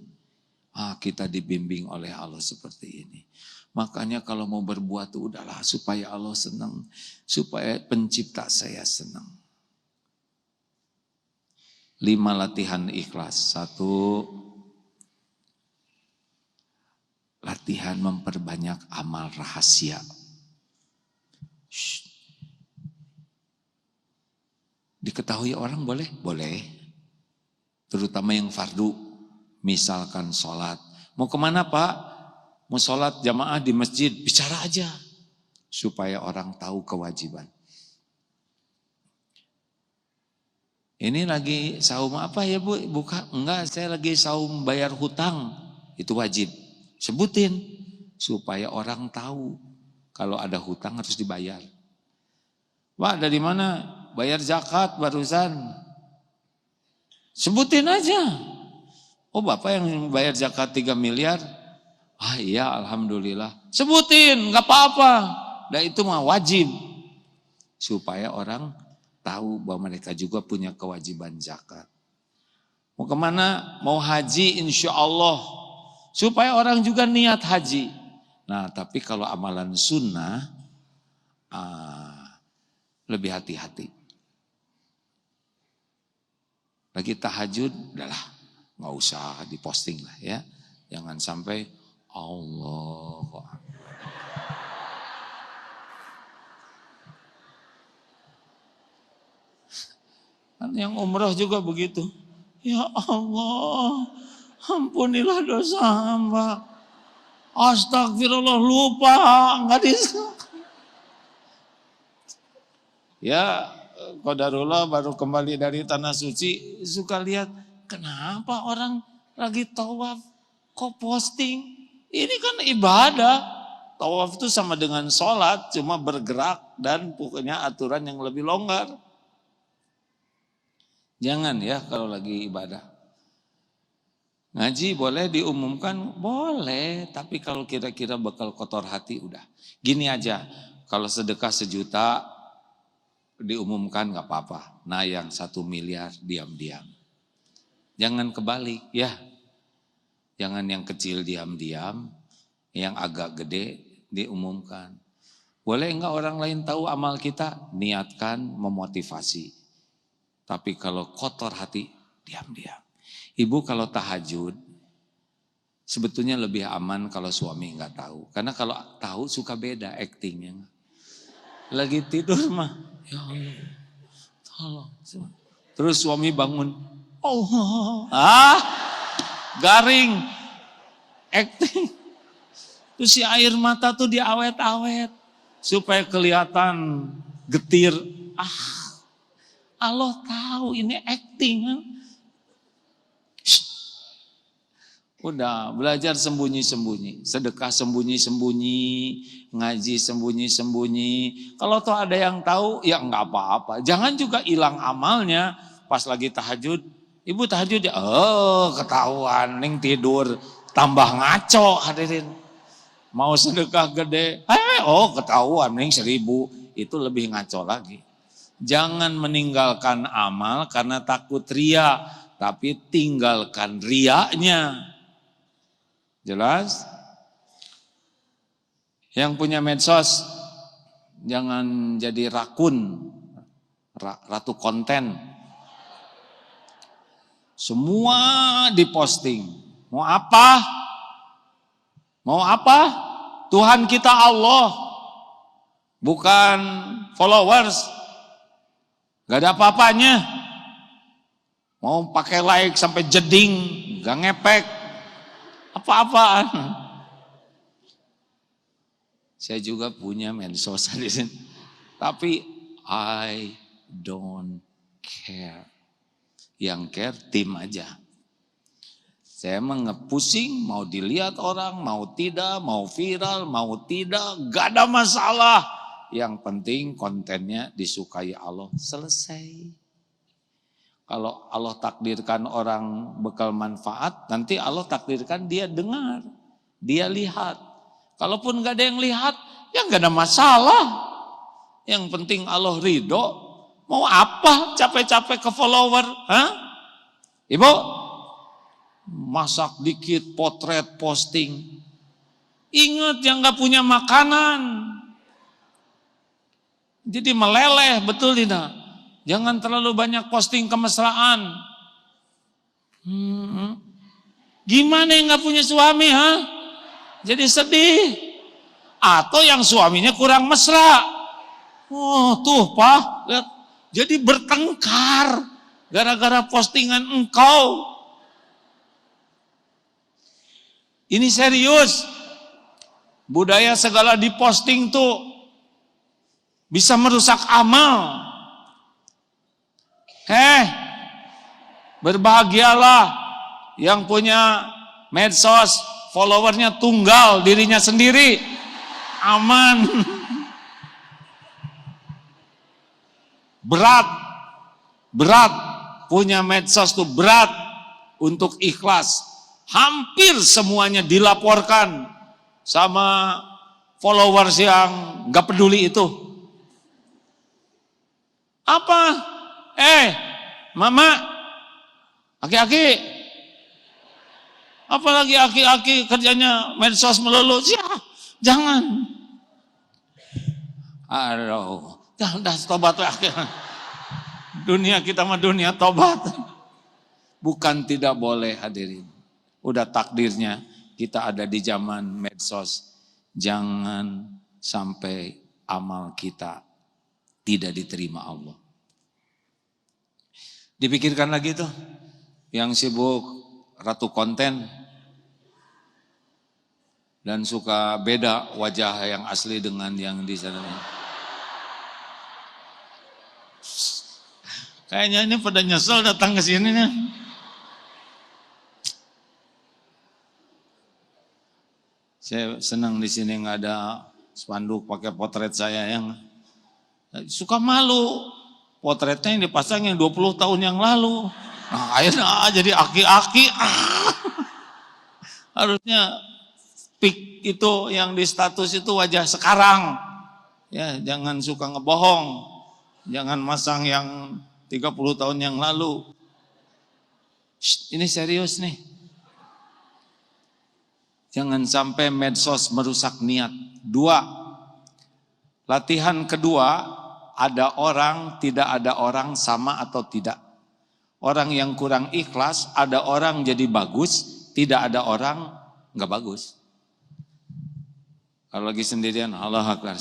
Kita dibimbing oleh Allah seperti ini. Makanya kalau mau berbuat itu udahlah supaya Allah senang. Supaya pencipta saya senang. 5 latihan ikhlas. 1, latihan memperbanyak amal rahasia. Shh. Diketahui orang boleh? Boleh. Terutama yang fardu. Misalkan sholat. Mau kemana Pak? Mau sholat jamaah di masjid. Bicara aja. Supaya orang tahu kewajiban. Ini lagi saum apa ya Bu? Buka? Enggak, saya lagi saum bayar hutang. Itu wajib. Sebutin. Supaya orang tahu. Kalau ada hutang harus dibayar. Pak dari mana? Bayar zakat barusan. Sebutin aja. Oh Bapak yang bayar zakat 3 miliar. Iya alhamdulillah. Sebutin gak apa-apa. Dan itu mah wajib. Supaya orang tahu bahwa mereka juga punya kewajiban zakat. Mau kemana? Mau haji insya Allah. Supaya orang juga niat haji. Nah tapi kalau amalan sunnah. Lebih hati-hati. Lagi tahajud, udahlah, nggak usah diposting lah ya. Jangan sampai Allah. Kan yang umroh juga begitu. Ya Allah, ampunilah dosa hamba. Astagfirullah lupa, nggak bisa. Ya, qadarullah baru kembali dari tanah suci, suka lihat kenapa orang lagi tawaf kok posting. Ini kan ibadah. Tawaf itu sama dengan sholat, cuma bergerak dan pokoknya aturan yang lebih longgar. Jangan ya kalau lagi ibadah. Ngaji boleh diumumkan? Boleh, tapi kalau kira-kira bakal kotor hati udah. Gini aja, kalau sedekah 1 juta, diumumkan gak apa-apa. Nah yang 1 miliar diam-diam. Jangan kebalik ya. Jangan yang kecil diam-diam. Yang agak gede diumumkan. Boleh enggak orang lain tahu amal kita? Niatkan memotivasi. Tapi kalau kotor hati diam-diam. Ibu kalau tahajud sebetulnya lebih aman kalau suami enggak tahu. Karena kalau tahu suka beda aktingnya. Lagi tidur mah, ya Allah, tolong. Terus suami bangun, garing, acting. Terus si air mata tuh diawet-awet supaya kelihatan getir. Allah tahu ini acting kan. Udah belajar sembunyi-sembunyi, sedekah sembunyi-sembunyi, ngaji sembunyi-sembunyi. Kalau toh ada yang tahu ya enggak apa-apa. Jangan juga hilang amalnya pas lagi tahajud. Ibu tahajud ya, ketahuan ning tidur tambah ngaco hadirin. Mau sedekah gede, oh ketahuan nih 1.000, itu lebih ngaco lagi. Jangan meninggalkan amal karena takut ria, tapi tinggalkan riaknya. Jelas? Yang punya medsos, jangan jadi rakun, ratu konten. Semua diposting. Mau apa? Mau apa? Tuhan kita Allah, bukan followers. Gak ada apa-apanya. Mau pakai like sampai jeding, gak ngepek. Apa-apaan. Saya juga punya medsos di sini. Tapi I don't care. Yang care tim aja. Saya pusing, mau dilihat orang, mau tidak, mau viral, mau tidak, gak ada masalah. Yang penting kontennya disukai Allah, selesai. Kalau Allah takdirkan orang bekal manfaat, nanti Allah takdirkan dia dengar, dia lihat. Kalaupun gak ada yang lihat, ya gak ada masalah. Yang penting Allah ridho. Mau apa capek-capek ke follower? Hah? Ibu? Masak dikit, potret, posting. Ingat yang gak punya makanan. Jadi meleleh, betul tidak? Jangan terlalu banyak posting kemesraan. Gimana yang gak punya suami, ha? Jadi sedih. Atau yang suaminya kurang mesra. Oh tuh Pak, lihat. Jadi bertengkar gara-gara postingan engkau. Ini serius. Budaya segala diposting tuh bisa merusak amal. Berbahagialah yang punya medsos, followernya tunggal, dirinya sendiri. Aman. Berat punya medsos tuh berat untuk ikhlas. Hampir semuanya dilaporkan sama followers yang gak peduli itu. Apa? Mama, aki-aki, apalagi aki-aki kerjanya medsos melulu, ya, jangan. Aduh, dah tobat akhirnya. Dunia kita mah dunia tobat. Bukan tidak boleh hadirin. Udah takdirnya kita ada di zaman medsos. Jangan sampai amal kita tidak diterima Allah. Dipikirkan lagi tuh, yang sibuk ratu konten dan suka beda wajah yang asli dengan yang di sana. Kayaknya ini pada nyesel datang ke sini nih. Saya senang di sini nggak ada spanduk pakai potret saya yang suka malu. Potretnya yang dipasang yang 20 tahun yang lalu. Nah, akhirnya jadi aki-aki. Harusnya pic itu yang di status itu wajah sekarang. Ya, jangan suka ngebohong. Jangan masang yang 30 tahun yang lalu. Ini serius nih. Jangan sampai medsos merusak niat. 2. Latihan kedua, ada orang, tidak ada orang, sama atau tidak. Orang yang kurang ikhlas, ada orang jadi bagus, tidak ada orang nggak bagus. Kalau lagi sendirian, Allah Akbar.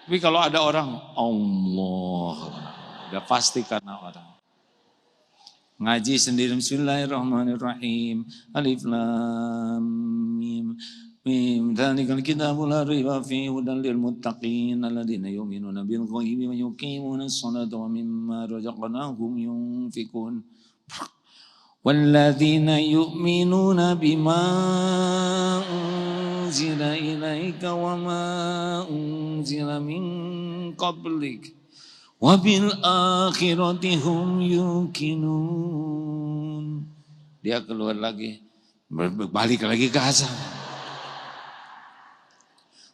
Tapi kalau ada orang, Allah, udah pasti karena orang. Ngaji sendiri, Bismillahirrahmanirrahim, Alif Lam Mim. Dzalikal kitabu la raiba fihi hudan lil muttaqin alladziina yu'minuuna bil ghaibi wa yuqiimuuna as-salaata wa mimmaa razaqnaahum yunfiqun. Walladziina yu'minuuna bimaa unzila ilaika wa maa unzila min qablik wa bil aakhirati hum yuqinuun. Dia keluar lagi, balik lagi ke asal.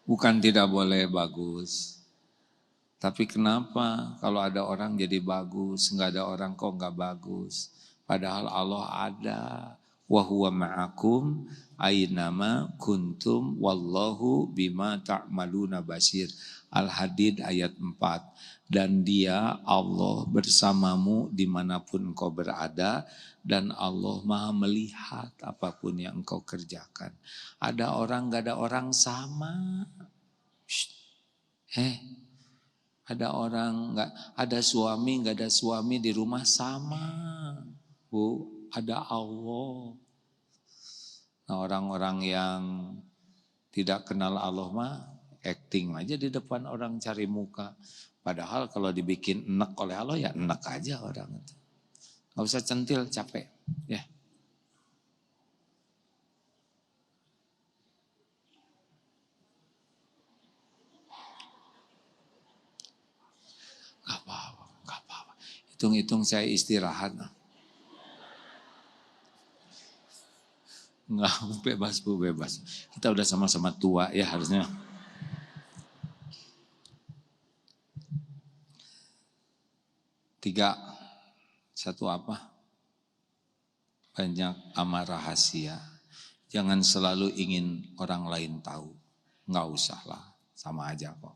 Bukan tidak boleh bagus. Tapi kenapa kalau ada orang jadi bagus, nggak ada orang kok nggak bagus? Padahal Allah ada. Wa huwa ma'akum aynama kuntum wallahu bima ta'maluna basir. Al-Hadid ayat 4. Dan dia Allah bersamamu dimanapun engkau berada dan Allah maha melihat apapun yang engkau kerjakan. Ada orang gak ada orang sama. Ada orang ada suami gak ada suami di rumah sama. Bu, ada Allah. Nah, orang-orang yang tidak kenal Allah mah acting aja di depan orang cari muka. Padahal kalau dibikin enak oleh Allah ya enak aja orang itu. Gak usah centil, capek. Ya. Gak apa-apa. Hitung-hitung saya istirahat. Enggak, bebas Bu, bebas. Kita udah sama-sama tua ya harusnya. Tiga, satu apa? Banyak amal rahasia. Jangan selalu ingin orang lain tahu. Enggak usah lah, sama aja kok.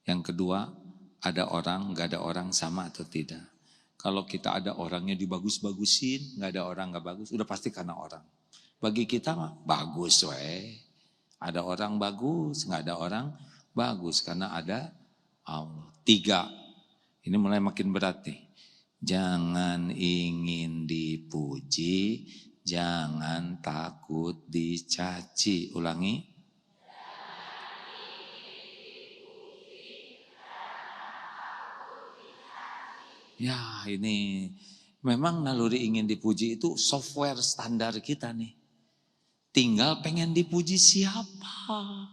Yang kedua, ada orang, enggak ada orang sama atau tidak. Kalau kita ada orangnya dibagus-bagusin, enggak ada orang enggak bagus, udah pasti karena orang. Bagi kita mah bagus weh. Ada orang bagus, enggak ada orang bagus karena ada Allah. Tiga. Ini mulai makin berat nih. Jangan ingin dipuji, jangan takut dicaci. Ulangi. Ya ini memang naluri ingin dipuji itu software standar kita nih. Tinggal pengen dipuji siapa.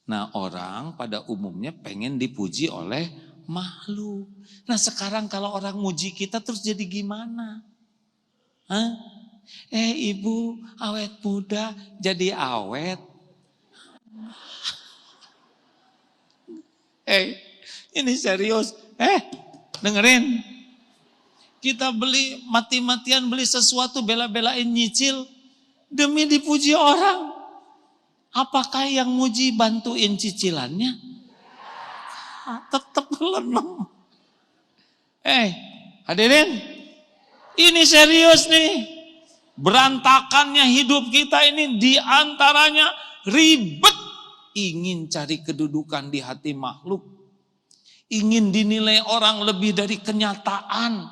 Nah orang pada umumnya pengen dipuji oleh makhluk. Nah sekarang kalau orang muji kita terus jadi gimana? Hah? Ibu awet muda jadi awet. Ini serius. Dengerin. Kita beli mati-matian beli sesuatu bela-belain nyicil demi dipuji orang. Apakah yang muji bantuin cicilannya? Tetap lenong. Hadirin, ini serius nih. Berantakannya hidup kita ini diantaranya ribet. Ingin cari kedudukan di hati makhluk. Ingin dinilai orang lebih dari kenyataan.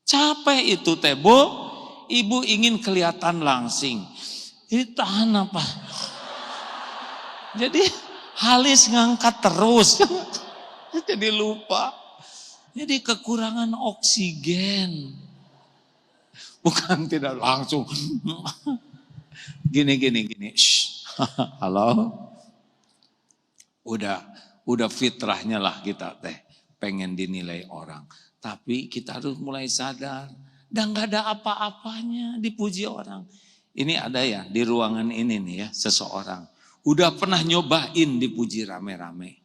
Capek itu Tebo. Ibu ingin kelihatan langsing. Tahan apa? Jadi halis ngangkat terus. Jadi lupa. Jadi kekurangan oksigen. Bukan tidak langsung. Gini. Halo? Udah fitrahnya lah kita teh. Pengen dinilai orang. Tapi kita harus mulai sadar. Dan gak ada apa-apanya dipuji orang. Ini ada ya di ruangan ini nih ya seseorang. Udah pernah nyobain dipuji rame-rame.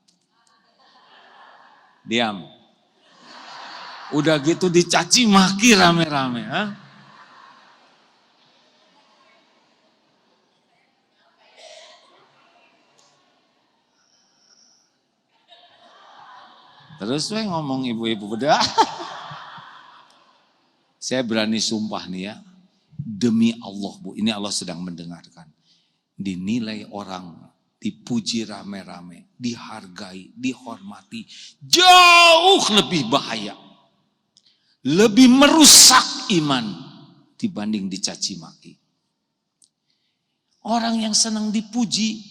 Diam. Udah gitu dicaci maki rame-rame. Terus gue ngomong ibu-ibu beda. Saya berani sumpah nih ya. Demi Allah Bu, ini Allah sedang mendengarkan. Dinilai orang, dipuji rame-rame, dihargai, dihormati, jauh lebih bahaya. Lebih merusak iman dibanding dicaci maki. Orang yang senang dipuji,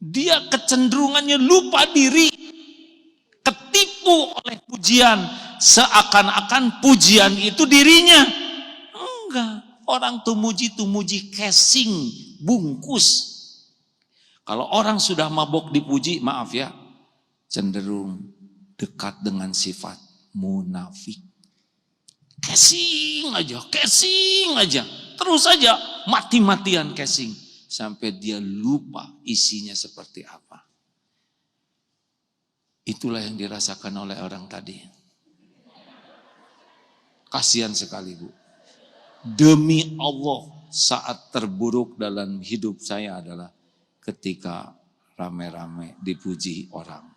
dia kecenderungannya lupa diri, ketipu oleh pujian, seakan-akan pujian itu dirinya. Enggak, orang tuh muji casing, bungkus. Kalau orang sudah mabok dipuji, maaf ya, cenderung dekat dengan sifat munafik. casing aja. Terus aja mati-matian casing. Sampai dia lupa isinya seperti apa. Itulah yang dirasakan oleh orang tadi. Kasihan sekali, Bu. Demi Allah, saat terburuk dalam hidup saya adalah ketika rame-rame dipuji orang.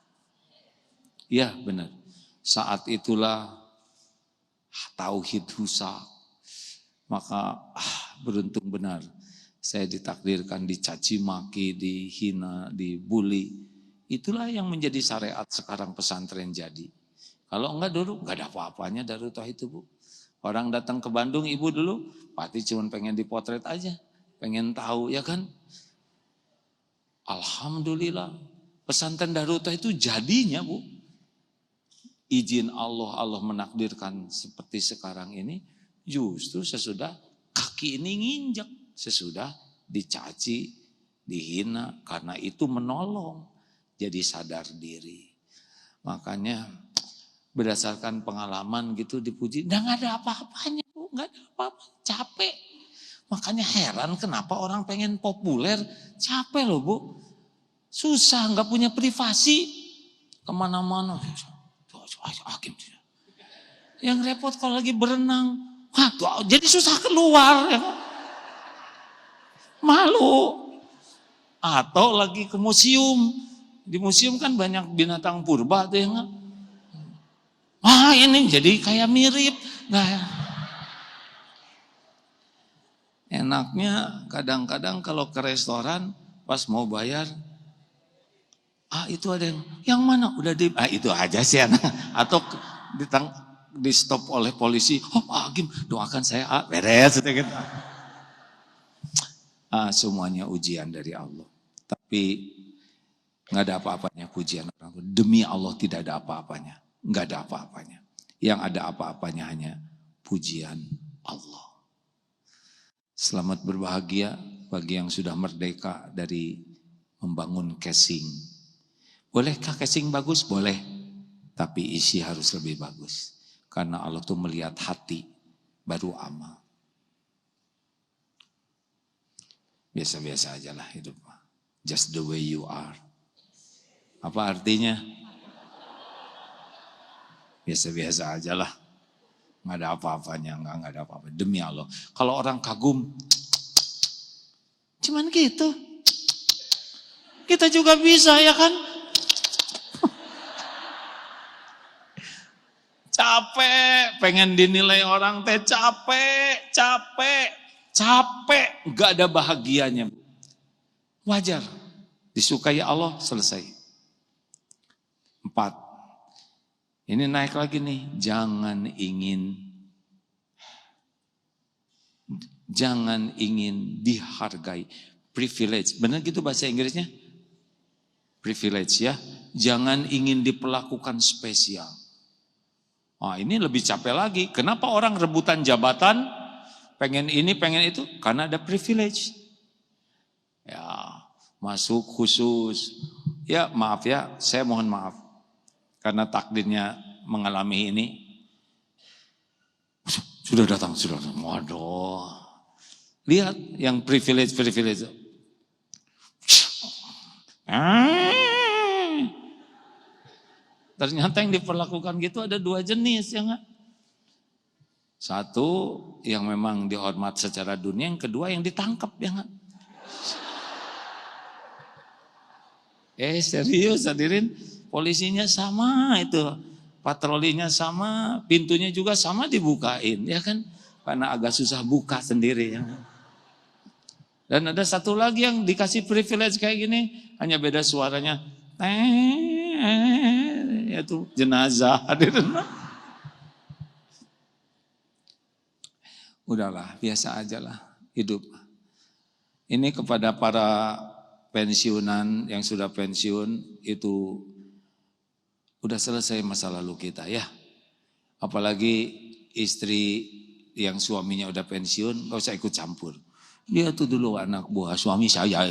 Ya benar, saat itulah tauhid rusak. Maka beruntung benar saya ditakdirkan dicaci maki, dihina, dibully. Itulah yang menjadi syariat sekarang pesantren jadi. Kalau enggak dulu enggak ada apa-apanya Darut Tauhid itu, Bu. Orang datang ke Bandung, Ibu dulu pasti cuma pengen dipotret aja, pengen tahu ya kan. Alhamdulillah pesantren Darut Tauhid itu jadinya, Bu. Izin Allah, Allah menakdirkan seperti sekarang ini, justru sesudah kaki ini nginjek, sesudah dicaci, dihina, karena itu menolong, jadi sadar diri. Makanya berdasarkan pengalaman gitu dipuji, nggak ada apa-apanya, Bu, nggak ada apa-apa, capek. Makanya heran kenapa orang pengen populer, capek loh, Bu. Susah, nggak punya privasi, kemana-mana. Yang repot kalau lagi berenang, jadi susah keluar, ya. Malu. Atau lagi ke museum, di museum kan banyak binatang purba tuh, ya nggak? Ini jadi kayak mirip. Enaknya kadang-kadang kalau ke restoran pas mau bayar, itu ada yang mana udah itu aja sih anak. Atau di stop oleh polisi, Agim doakan saya, beres gitu. Semuanya ujian dari Allah. Tapi nggak ada apa-apanya pujian orang. Demi Allah tidak ada apa-apanya. Nggak ada apa-apanya. Yang ada apa-apanya hanya pujian Allah. Selamat berbahagia bagi yang sudah merdeka dari membangun casing. Bolehkah casing bagus? Boleh. Tapi isi harus lebih bagus. Karena Allah tuh melihat hati baru amal. Biasa-biasa aja lah hidup. Just the way you are. Apa artinya? Biasa-biasa aja lah. Nggak ada apa-apanya, nggak ada apa-apa. Demi Allah. Kalau orang kagum, cuman gitu. Kita juga bisa ya kan? Capek, pengen dinilai orang teh capek. Nggak ada bahagianya. Wajar. Disukai Allah, selesai. 4. Ini naik lagi nih, jangan ingin dihargai. Privilege, benar gitu bahasa Inggrisnya? Privilege ya, jangan ingin diperlakukan spesial. Ini lebih capek lagi, kenapa orang rebutan jabatan, pengen ini, pengen itu? Karena ada privilege. Ya, masuk khusus. Ya maaf ya, saya mohon maaf. Karena takdirnya mengalami ini. Sudah datang. Waduh. Lihat yang privilege. Ternyata yang diperlakukan gitu ada 2 jenis, ya enggak? Satu yang memang dihormat secara dunia, yang kedua yang ditangkap, ya enggak? Serius hadirin, polisinya sama itu, patrolinya sama, pintunya juga sama dibukain, ya kan? Karena agak susah buka sendiri, ya. Dan ada satu lagi yang dikasih privilege kayak gini, hanya beda suaranya, yaitu jenazah, hadirin. Udahlah, biasa aja lah hidup. Ini kepada para pensiunan yang sudah pensiun, itu udah selesai masa lalu kita ya. Apalagi istri yang suaminya udah pensiun, gak usah ikut campur. Dia tuh dulu anak buah suami saya.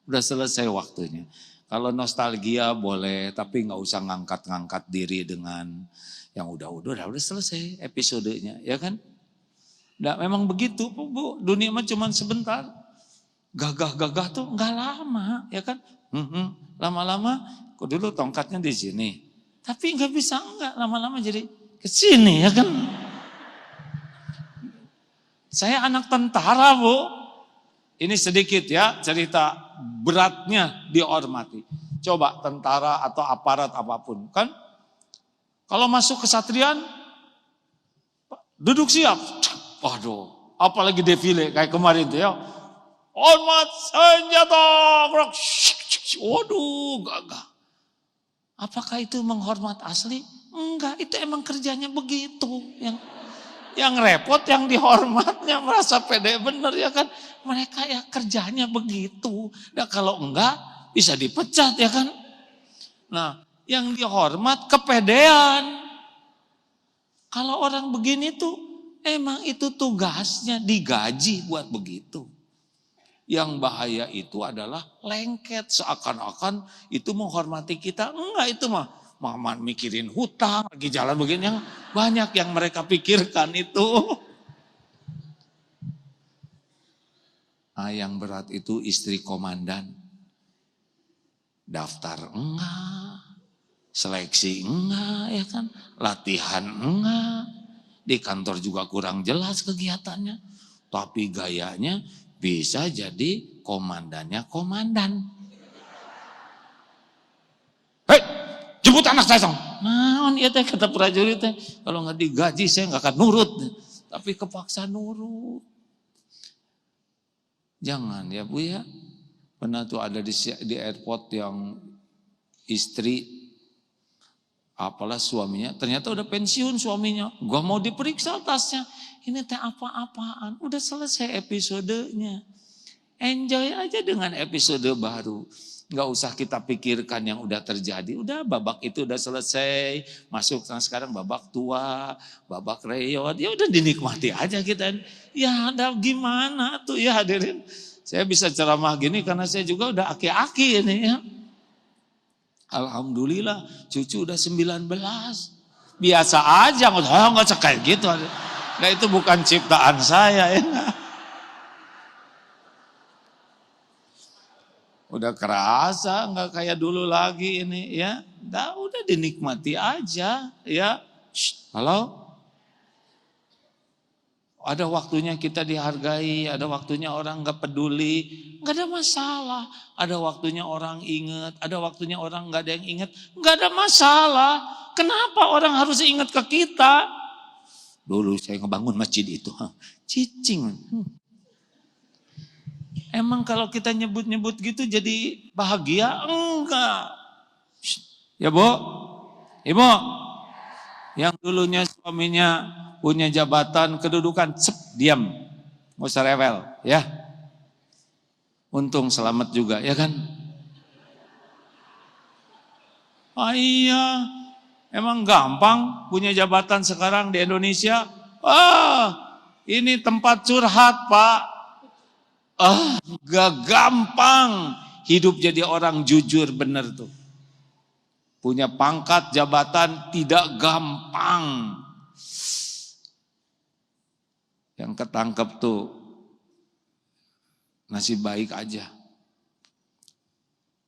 Udah selesai waktunya. Kalau nostalgia boleh, tapi nggak usah ngangkat-ngangkat diri dengan yang udah selesai episodenya, ya kan? Nggak, memang begitu Bu, dunia mah cuma sebentar. Gagah-gagah tuh nggak lama, ya kan? Lama-lama, kok dulu tongkatnya di sini. Tapi nggak bisa lama-lama jadi ke sini, ya kan? Saya anak tentara Bu. Ini sedikit ya cerita beratnya dihormati. Coba tentara atau aparat apapun kan. Kalau masuk kesatrian, duduk siap. Waduh, apalagi defile kayak kemarin tuh ya. Hormat senjata. Waduh, gagah. Apakah itu menghormat asli? Enggak, itu emang kerjanya begitu. Yang repot, yang dihormatnya merasa pede bener ya kan. Mereka ya kerjanya begitu. Nah kalau enggak bisa dipecat ya kan. Nah yang dihormat kepedean. Kalau orang begini tuh emang itu tugasnya digaji buat begitu. Yang bahaya itu adalah lengket seakan-akan itu menghormati kita. Enggak, itu mah mikirin hutang, lagi jalan begini yang banyak yang mereka pikirkan itu. Nah, yang berat itu istri komandan. Daftar enggak, seleksi enggak ya kan, latihan enggak. Di kantor juga kurang jelas kegiatannya. Tapi gayanya bisa jadi komandannya komandan. Hei, jemput anak saya dong. Nah, iya teh kata prajurit teh, kalau nggak digaji saya nggak akan nurut. Tapi kepaksa nurut. Jangan ya Bu ya. Pernah tuh ada di airport yang istri, apalah suaminya, ternyata udah pensiun suaminya. Gua mau diperiksa tasnya. Ini teh apa-apaan. Udah selesai episodenya. Enjoy aja dengan episode baru. Nggak usah kita pikirkan yang udah terjadi. Udah babak itu udah selesai. Masuk sekarang babak tua, babak reot. Ya udah dinikmati aja kita. Ya ada gimana tuh ya hadirin. Saya bisa ceramah gini karena saya juga udah aki-aki ini ya. Alhamdulillah cucu udah 19. Biasa aja, nggak kayak gitu. Nah itu bukan ciptaan saya ya. Udah kerasa nggak kayak dulu lagi ini ya. Udah dinikmati aja ya. Halo? Ada waktunya kita dihargai, ada waktunya orang nggak peduli, nggak ada masalah. Ada waktunya orang ingat, ada waktunya orang nggak ada yang ingat, nggak ada masalah. Kenapa orang harus ingat ke kita? Dulu saya ngebangun masjid itu, cicing. Emang kalau kita nyebut-nyebut gitu jadi bahagia? Enggak. Ya Bu, Ibu, yang dulunya suaminya punya jabatan, kedudukan, diam. Nggak usah rewel, ya. Untung selamat juga, ya kan? Iya, emang gampang punya jabatan sekarang di Indonesia? Ini tempat curhat Pak. Gak gampang hidup jadi orang jujur bener tuh. Punya pangkat jabatan tidak gampang. Yang ketangkep tuh nasib baik aja.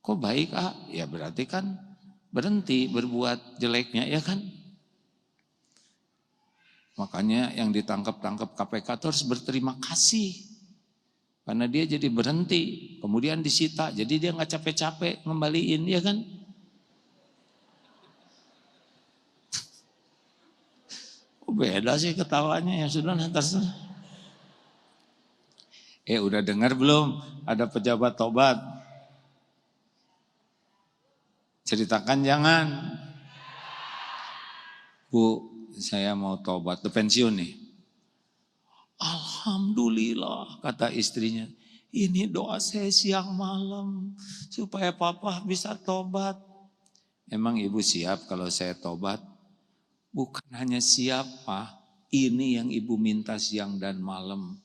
Kok baik Ya berarti kan berhenti berbuat jeleknya ya kan. Makanya yang ditangkap-tangkap KPK itu harus berterima kasih. Karena dia jadi berhenti, kemudian disita, jadi dia nggak capek-capek ngembaliin ya kan. Beda sih ketawanya ya sudah nanti. Udah dengar belum ada pejabat tobat? Ceritakan jangan. Bu, saya mau tobat, udah pensiun nih. Alhamdulillah kata istrinya. Ini doa saya siang malam supaya papa bisa tobat. Emang ibu siap kalau saya tobat? Bukan hanya siapa, ini yang ibu minta siang dan malam.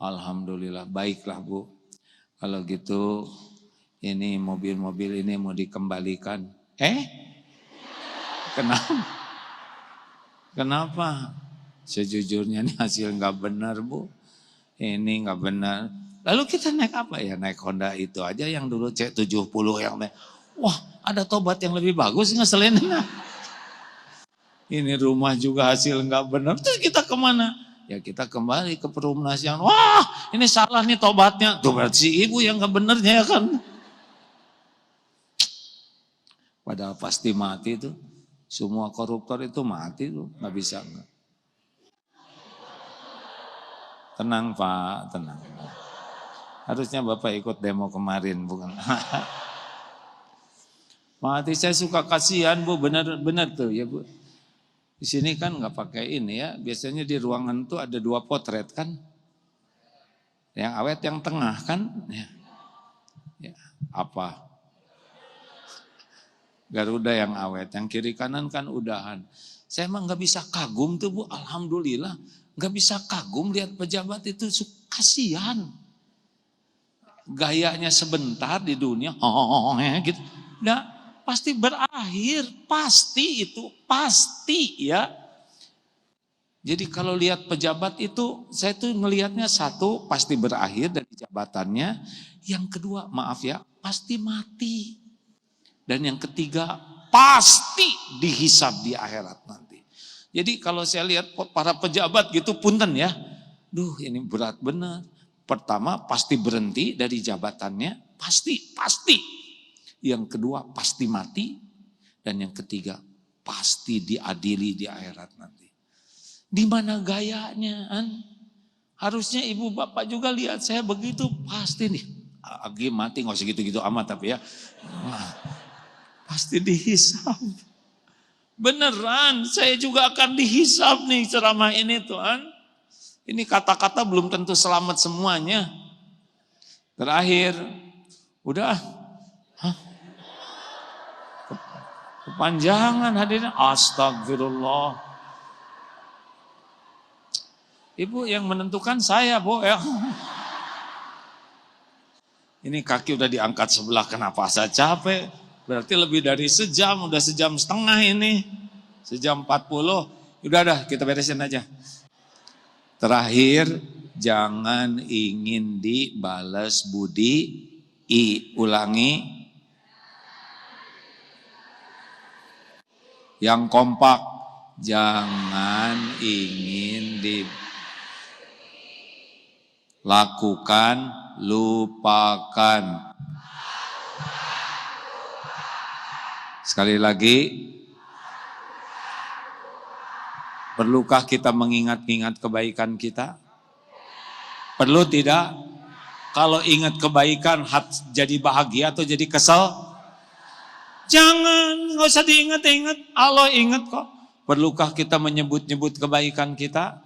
Alhamdulillah, baiklah Bu. Kalau gitu ini mobil-mobil ini mau dikembalikan. Kenapa? Kenapa? Sejujurnya ini hasil nggak benar, Bu. Ini nggak benar. Lalu kita naik apa ya? Naik Honda itu aja yang dulu C70 yang naik. Wah, ada tobat yang lebih bagus ngeselin. Ini rumah juga hasil nggak benar. Terus kita kemana? Ya kita kembali ke perumnasian. Wah, ini salah nih tobatnya. Tuh berarti si ibu yang nggak benernya ya kan. Padahal pasti mati tuh. Semua koruptor itu mati tuh, nggak bisa enggak. Tenang Pak, tenang. Harusnya Bapak ikut demo kemarin, bukan? Mati saya suka kasihan Bu, benar tuh ya Bu. Di sini kan nggak pakai ini ya, biasanya di ruangan tuh ada 2 potret kan. Yang awet yang tengah kan. Ya, apa? Garuda yang awet, yang kiri kanan kan udahan. Saya emang nggak bisa kagum tuh Bu, alhamdulillah. Nggak bisa kagum lihat pejabat itu, kasihan. Gayanya sebentar di dunia, gitu. Nah, pasti berakhir, pasti itu, pasti ya. Jadi kalau lihat pejabat itu, saya tuh ngelihatnya satu, pasti berakhir dari jabatannya. Yang kedua, maaf ya, pasti mati. Dan yang ketiga, pasti dihisab di akhirat nanti. Jadi kalau saya lihat para pejabat gitu, punten ya, ini berat benar. Pertama, pasti berhenti dari jabatannya, pasti. Yang kedua, pasti mati. Dan yang ketiga, pasti diadili di akhirat nanti. Di mana gayanya? Harusnya ibu bapak juga lihat saya begitu, pasti nih. Lagi mati, nggak usah gitu-gitu amat tapi ya. Pasti dihisab. Beneran, saya juga akan dihisab nih ceramah ini Tuhan. Ini kata-kata belum tentu selamat semuanya. Terakhir, udah. Kepanjangan hadirin, astagfirullah. Ibu yang menentukan saya, Bu ya. Ini kaki udah diangkat sebelah, kenapa saya capek? Berarti lebih dari sejam, udah sejam setengah ini. Sejam 40, udah kita beresin aja. Terakhir, jangan ingin dibalas budi, ulangi. Yang kompak, jangan ingin dilakukan, lupakan. Sekali lagi, perlukah kita mengingat-ingat kebaikan kita? Perlu tidak? Kalau ingat kebaikan, jadi bahagia atau jadi kesel? Jangan, nggak usah diingat-ingat. Allah ingat kok. Perlukah kita menyebut-nyebut kebaikan kita?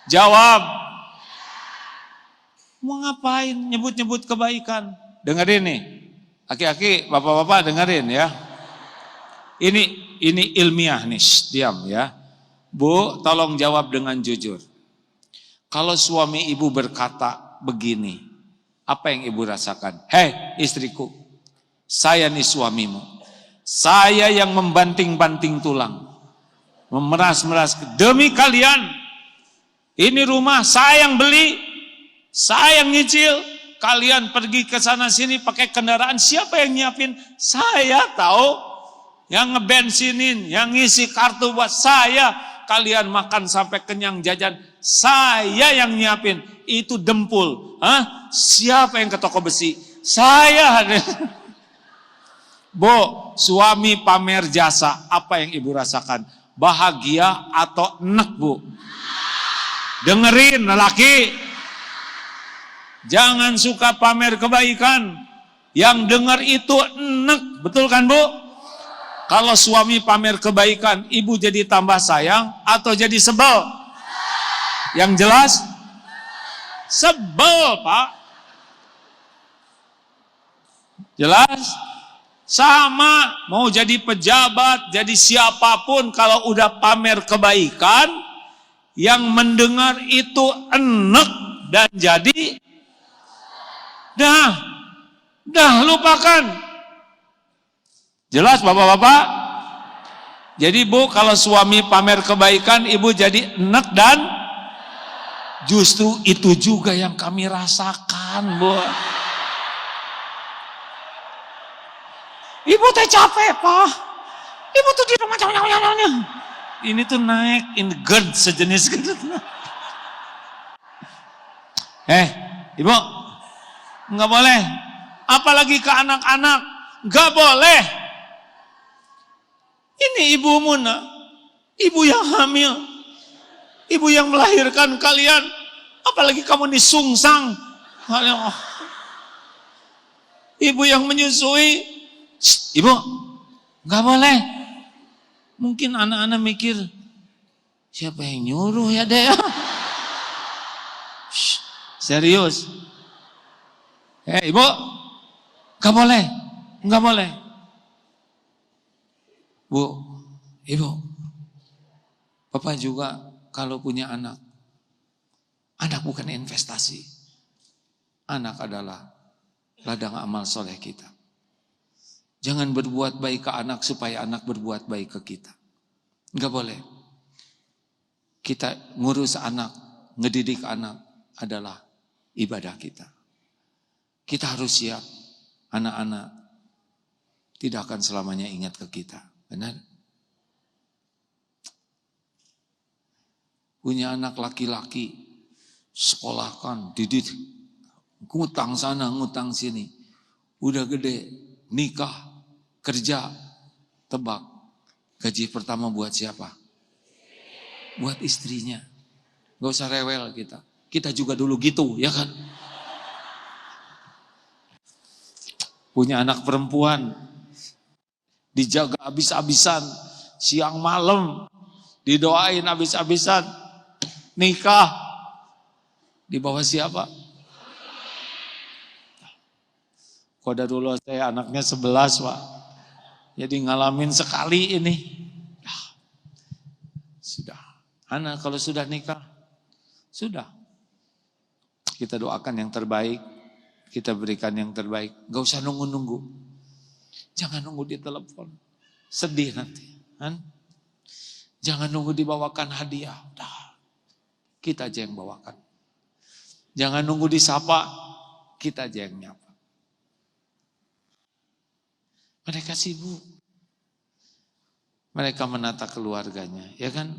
Jawab. Mau ngapain nyebut-nyebut kebaikan? Dengerin nih, aki-aki, bapak-bapak dengerin ya. Ini ilmiah nih, diam ya. Bu, tolong jawab dengan jujur. Kalau suami ibu berkata begini, apa yang ibu rasakan? Hei istriku, saya nih suamimu. Saya yang membanting-banting tulang. Memeras-meras demi kalian. Ini rumah saya yang beli, saya yang nyicil. Kalian pergi ke sana sini pakai kendaraan, siapa yang nyiapin? Saya tahu. Yang ngebensinin, yang ngisi kartu buat saya. Kalian makan sampai kenyang jajan, saya yang nyiapin. Itu dempul. Siapa yang ke toko besi? Saya. Bu, suami pamer jasa, apa yang ibu rasakan? Bahagia atau enek Bu? Dengerin lelaki. Jangan suka pamer kebaikan. Yang dengar itu enek, betul kan Bu? Kalau suami pamer kebaikan, ibu jadi tambah sayang atau jadi sebel? Yang jelas, sebel Pak. Jelas? Sama, mau jadi pejabat, jadi siapapun, kalau udah pamer kebaikan, yang mendengar itu enek dan jadi, Dah lupakan. Jelas bapak-bapak? Jadi Bu, kalau suami pamer kebaikan, ibu jadi enek dan justru itu juga yang kami rasakan, Bu. Ibu teh capek, Pak. Ibu tuh di rumah ini tuh naik in GERD sejenis gitu. Ibu, nggak boleh. Apalagi ke anak-anak, nggak boleh. Ini ibumu nak, ibu yang hamil, ibu yang melahirkan kalian, apalagi kamu disungsang, ibu yang menyusui, ibu nggak boleh. Mungkin anak-anak mikir, siapa yang nyuruh ya deh? Serius, ibu nggak boleh, nggak boleh. Bu, ibu, Bapak juga kalau punya anak bukan investasi. Anak adalah ladang amal soleh kita. Jangan berbuat baik ke anak supaya anak berbuat baik ke kita. Enggak boleh. Kita ngurus anak, ngedidik anak adalah ibadah kita. Kita harus siap, anak-anak tidak akan selamanya ingat ke kita. Benar? Punya anak laki-laki, sekolahkan, didik, ngutang sana, ngutang sini. Udah gede, nikah, kerja, tebak. Gaji pertama buat siapa? Buat istrinya. Gak usah rewel kita. Kita juga dulu gitu, ya kan? Punya anak perempuan, dijaga habis-habisan, siang malam, didoain habis-habisan, nikah, di bawah siapa? Qadarullah saya anaknya 11 Pak, jadi ngalamin sekali ini. Sudah, anak kalau sudah nikah, sudah. Kita doakan yang terbaik, kita berikan yang terbaik, gak usah nunggu-nunggu. Jangan nunggu di telepon, sedih nanti. Kan? Jangan nunggu dibawakan hadiah, kita aja yang bawakan. Jangan nunggu disapa, kita aja yang nyapa. Mereka sibuk, mereka menata keluarganya, ya kan?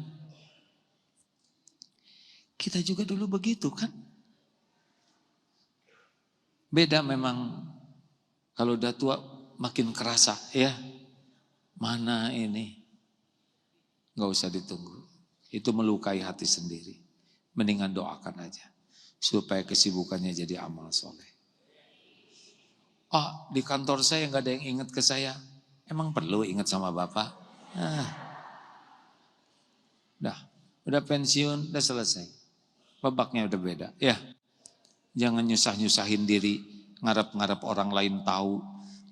Kita juga dulu begitu kan? Beda memang, kalau udah tua makin kerasa ya, mana ini, gak usah ditunggu, itu melukai hati sendiri. Mendingan doakan aja, supaya kesibukannya jadi amal soleh. Di kantor saya gak ada yang ingat ke saya, emang perlu ingat sama bapak? Udah pensiun, udah selesai, babaknya udah beda. Ya, jangan nyusah-nyusahin diri, ngarep-ngarep orang lain tahu,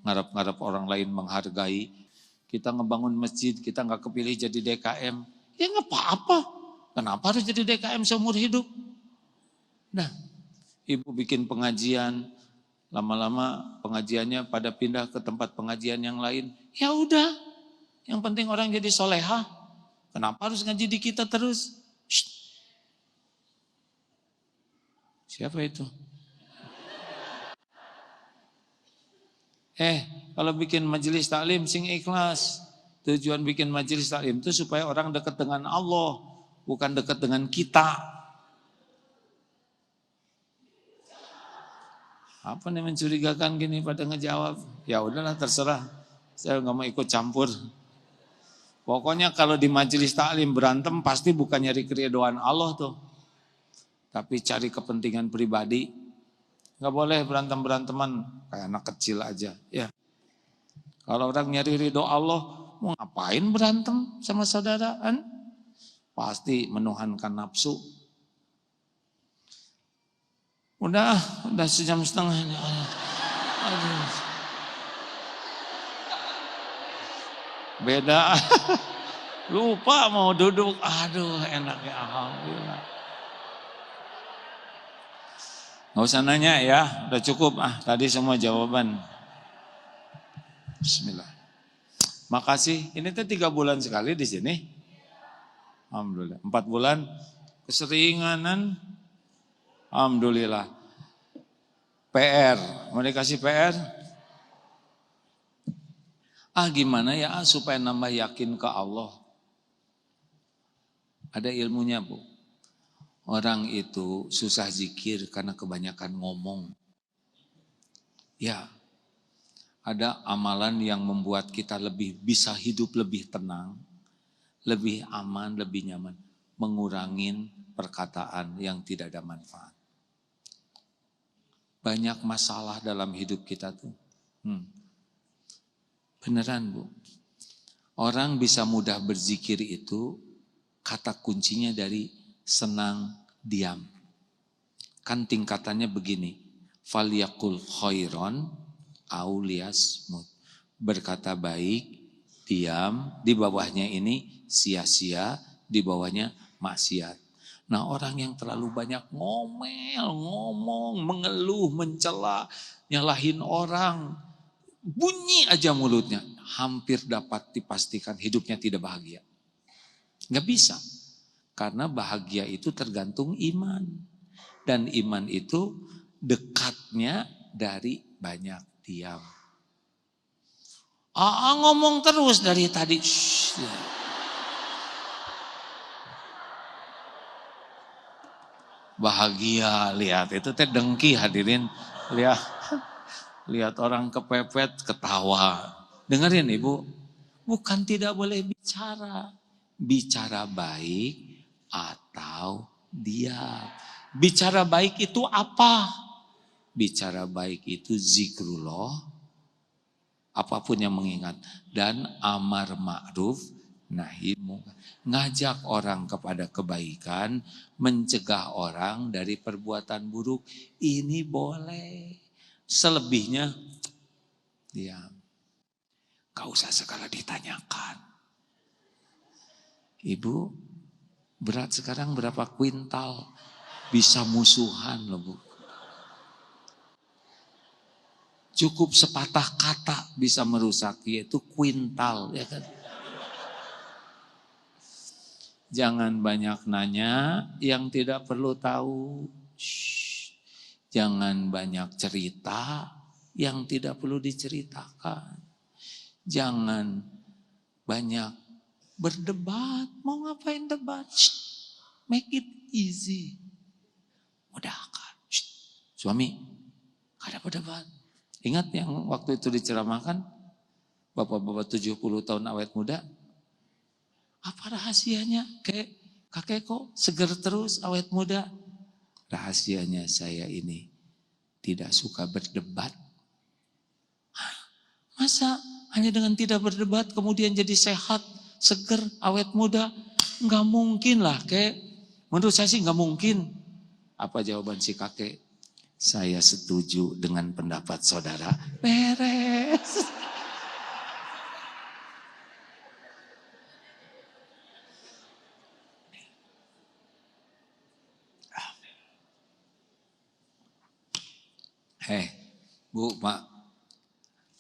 ngarep-ngarep orang lain menghargai. Kita ngebangun masjid, kita gak kepilih jadi DKM. Ya gak apa-apa. Kenapa harus jadi DKM seumur hidup? Nah, ibu bikin pengajian, lama-lama pengajiannya pada pindah ke tempat pengajian yang lain. Ya udah, yang penting orang jadi solehah. Kenapa harus ngaji di kita terus? Shh. Siapa itu? Kalau bikin majelis taklim sing ikhlas. Tujuan bikin majelis taklim itu supaya orang dekat dengan Allah, bukan dekat dengan kita. Apa nih mencurigakan gini pada ngejawab? Ya udahlah terserah, saya nggak mau ikut campur. Pokoknya kalau di majelis taklim berantem pasti bukan nyari keridhaan Allah tuh, tapi cari kepentingan pribadi. Nggak boleh berantem-beranteman kayak anak kecil aja. Ya, kalau orang nyari ridho Allah, mau ngapain berantem sama saudaraan? Pasti menuhankan nafsu. Udah sejam setengah. Aduh. Beda. Lupa mau duduk. Aduh, enaknya alhamdulillah. Nggak usah nanya ya, udah cukup. Tadi semua jawaban. Bismillah. Makasih. Ini tuh 3 bulan sekali di sini. Alhamdulillah. 4 bulan keseringanan. Alhamdulillah. PR. Mau dikasih PR? Gimana ya supaya nambah yakin ke Allah? Ada ilmunya, Bu. Orang itu susah zikir karena kebanyakan ngomong. Ya, ada amalan yang membuat kita lebih bisa hidup lebih tenang, lebih aman, lebih nyaman. Mengurangin perkataan yang tidak ada manfaat. Banyak masalah dalam hidup kita tuh. Beneran, Bu. Orang bisa mudah berzikir itu kata kuncinya dari senang diam. Kan tingkatannya begini. Falyakul khairon au liyasmut. Berkata baik, diam. Di bawahnya ini sia-sia, di bawahnya maksiat. Nah, orang yang terlalu banyak ngomel, ngomong, mengeluh, mencela, nyalahin orang, bunyi aja mulutnya, hampir dapat dipastikan hidupnya tidak bahagia. Nggak bisa, karena bahagia itu tergantung iman. Dan iman itu dekatnya dari banyak diam. Ngomong terus dari tadi. Bahagia, lihat itu teh dengki hadirin. Lihat orang kepepet ketawa. Dengerin Ibu, bukan tidak boleh bicara. Bicara baik atau diam. Bicara baik itu apa? Bicara baik itu zikrullah, apapun yang mengingat, dan amar ma'ruf nahi munkar. Ngajak orang kepada kebaikan, mencegah orang dari perbuatan buruk, ini boleh. Selebihnya diam. Gak usah segala ditanyakan. Ibu, berat sekarang berapa kuintal? Bisa musuhan loh, Bu. Cukup sepatah kata bisa merusak, yaitu kuintal, ya kan? Jangan banyak nanya yang tidak perlu tahu. Jangan banyak cerita yang tidak perlu diceritakan. Jangan banyak berdebat. Mau ngapain debat? Make it easy. Mudahkan. Suami, gak ada berdebat. Ingat yang waktu itu diceramahkan, bapak-bapak 70 tahun awet muda, apa rahasianya? Kakek kok seger terus awet muda? Rahasianya saya ini tidak suka berdebat. Masa hanya dengan tidak berdebat kemudian jadi sehat, seger, awet muda? Enggak mungkin lah, Kek. Menurut saya sih enggak mungkin. Apa jawaban si kakek? Saya setuju dengan pendapat saudara. Beres. Bu, Pak,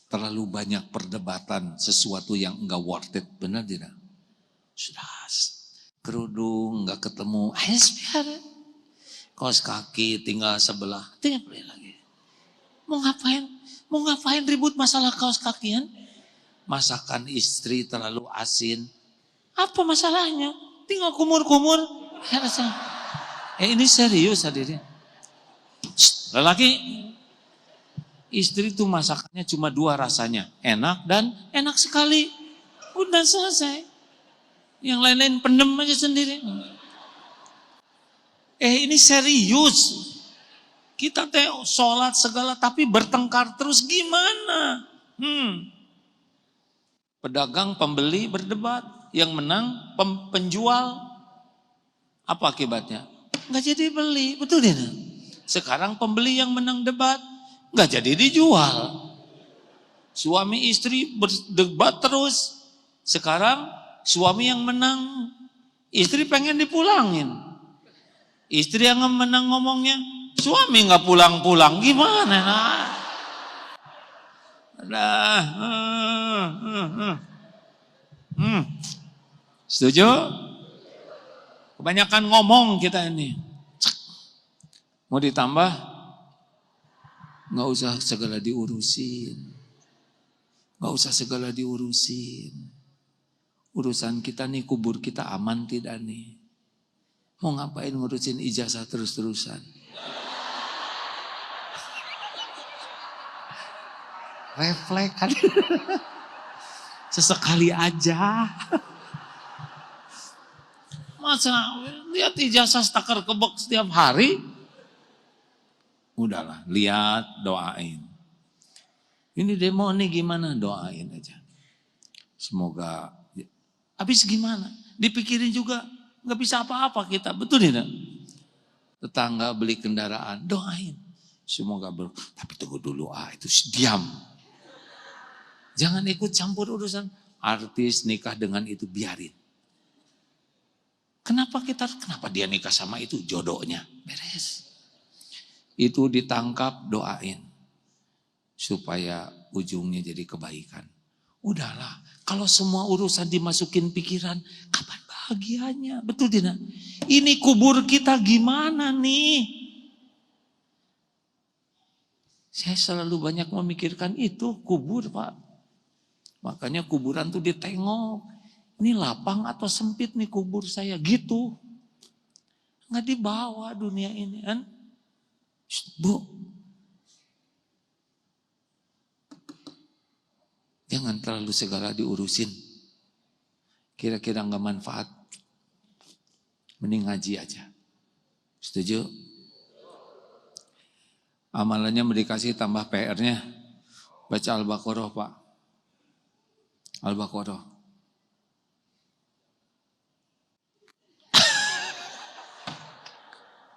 terlalu banyak perdebatan sesuatu yang enggak worth it, benar tidak? Sudah, kerudung enggak ketemu, biar. Kaos kaki tinggal sebelah, tinggal beli lagi. Mau ngapain? Mau ngapain ribut masalah kaos kakian? Masakan istri terlalu asin, apa masalahnya? Tinggal kumur-kumur. Ini serius hadirin. Lelaki, istri itu masakannya cuma 2 rasanya, enak dan enak sekali. Udah selesai. Yang lain-lain pendem aja sendiri. Ini serius. Kita teh sholat segala tapi bertengkar terus gimana? Pedagang pembeli berdebat, yang menang penjual. Apa akibatnya? Nggak jadi beli, betul tidak? Sekarang pembeli yang menang debat, nggak jadi dijual. Suami istri berdebat terus. Sekarang suami yang menang, istri pengen dipulangin. Istri yang menang ngomongnya, suami nggak pulang-pulang, gimana? Dah. Setuju? Kebanyakan ngomong kita ini. Mau ditambah? Nggak usah segala diurusin. Nggak usah segala diurusin. Urusan kita nih, kubur kita aman tidak nih? Mau ngapain ngurusin ijazah terus-terusan? Refleks kan? Sesekali aja. Masa lihat ijazah stakar kebek setiap hari? Udahlah, lihat, doain. Ini demo nih gimana? Doain aja. Semoga, habis gimana? Dipikirin juga, nggak bisa apa-apa kita, betul tidak? Tetangga beli kendaraan, doain. Semoga tapi tunggu dulu, itu diam. Jangan ikut campur urusan artis nikah dengan itu, biarin. Kenapa dia nikah sama itu? Jodohnya, beres. Itu ditangkap, doain. Supaya ujungnya jadi kebaikan. Udahlah, kalau semua urusan dimasukin pikiran, kapan bahagianya? Betul tidak? Ini kubur kita gimana nih? Saya selalu banyak memikirkan itu, kubur Pak. Makanya kuburan tuh ditengok. Ini lapang atau sempit nih kubur saya, gitu. Nggak dibawa dunia ini kan. Bu, jangan terlalu segala diurusin. Kira-kira nggak manfaat. Mending ngaji aja. Setuju? Amalannya mau dikasih tambah PR-nya. Baca Al-Baqarah Pak. Al-Baqarah.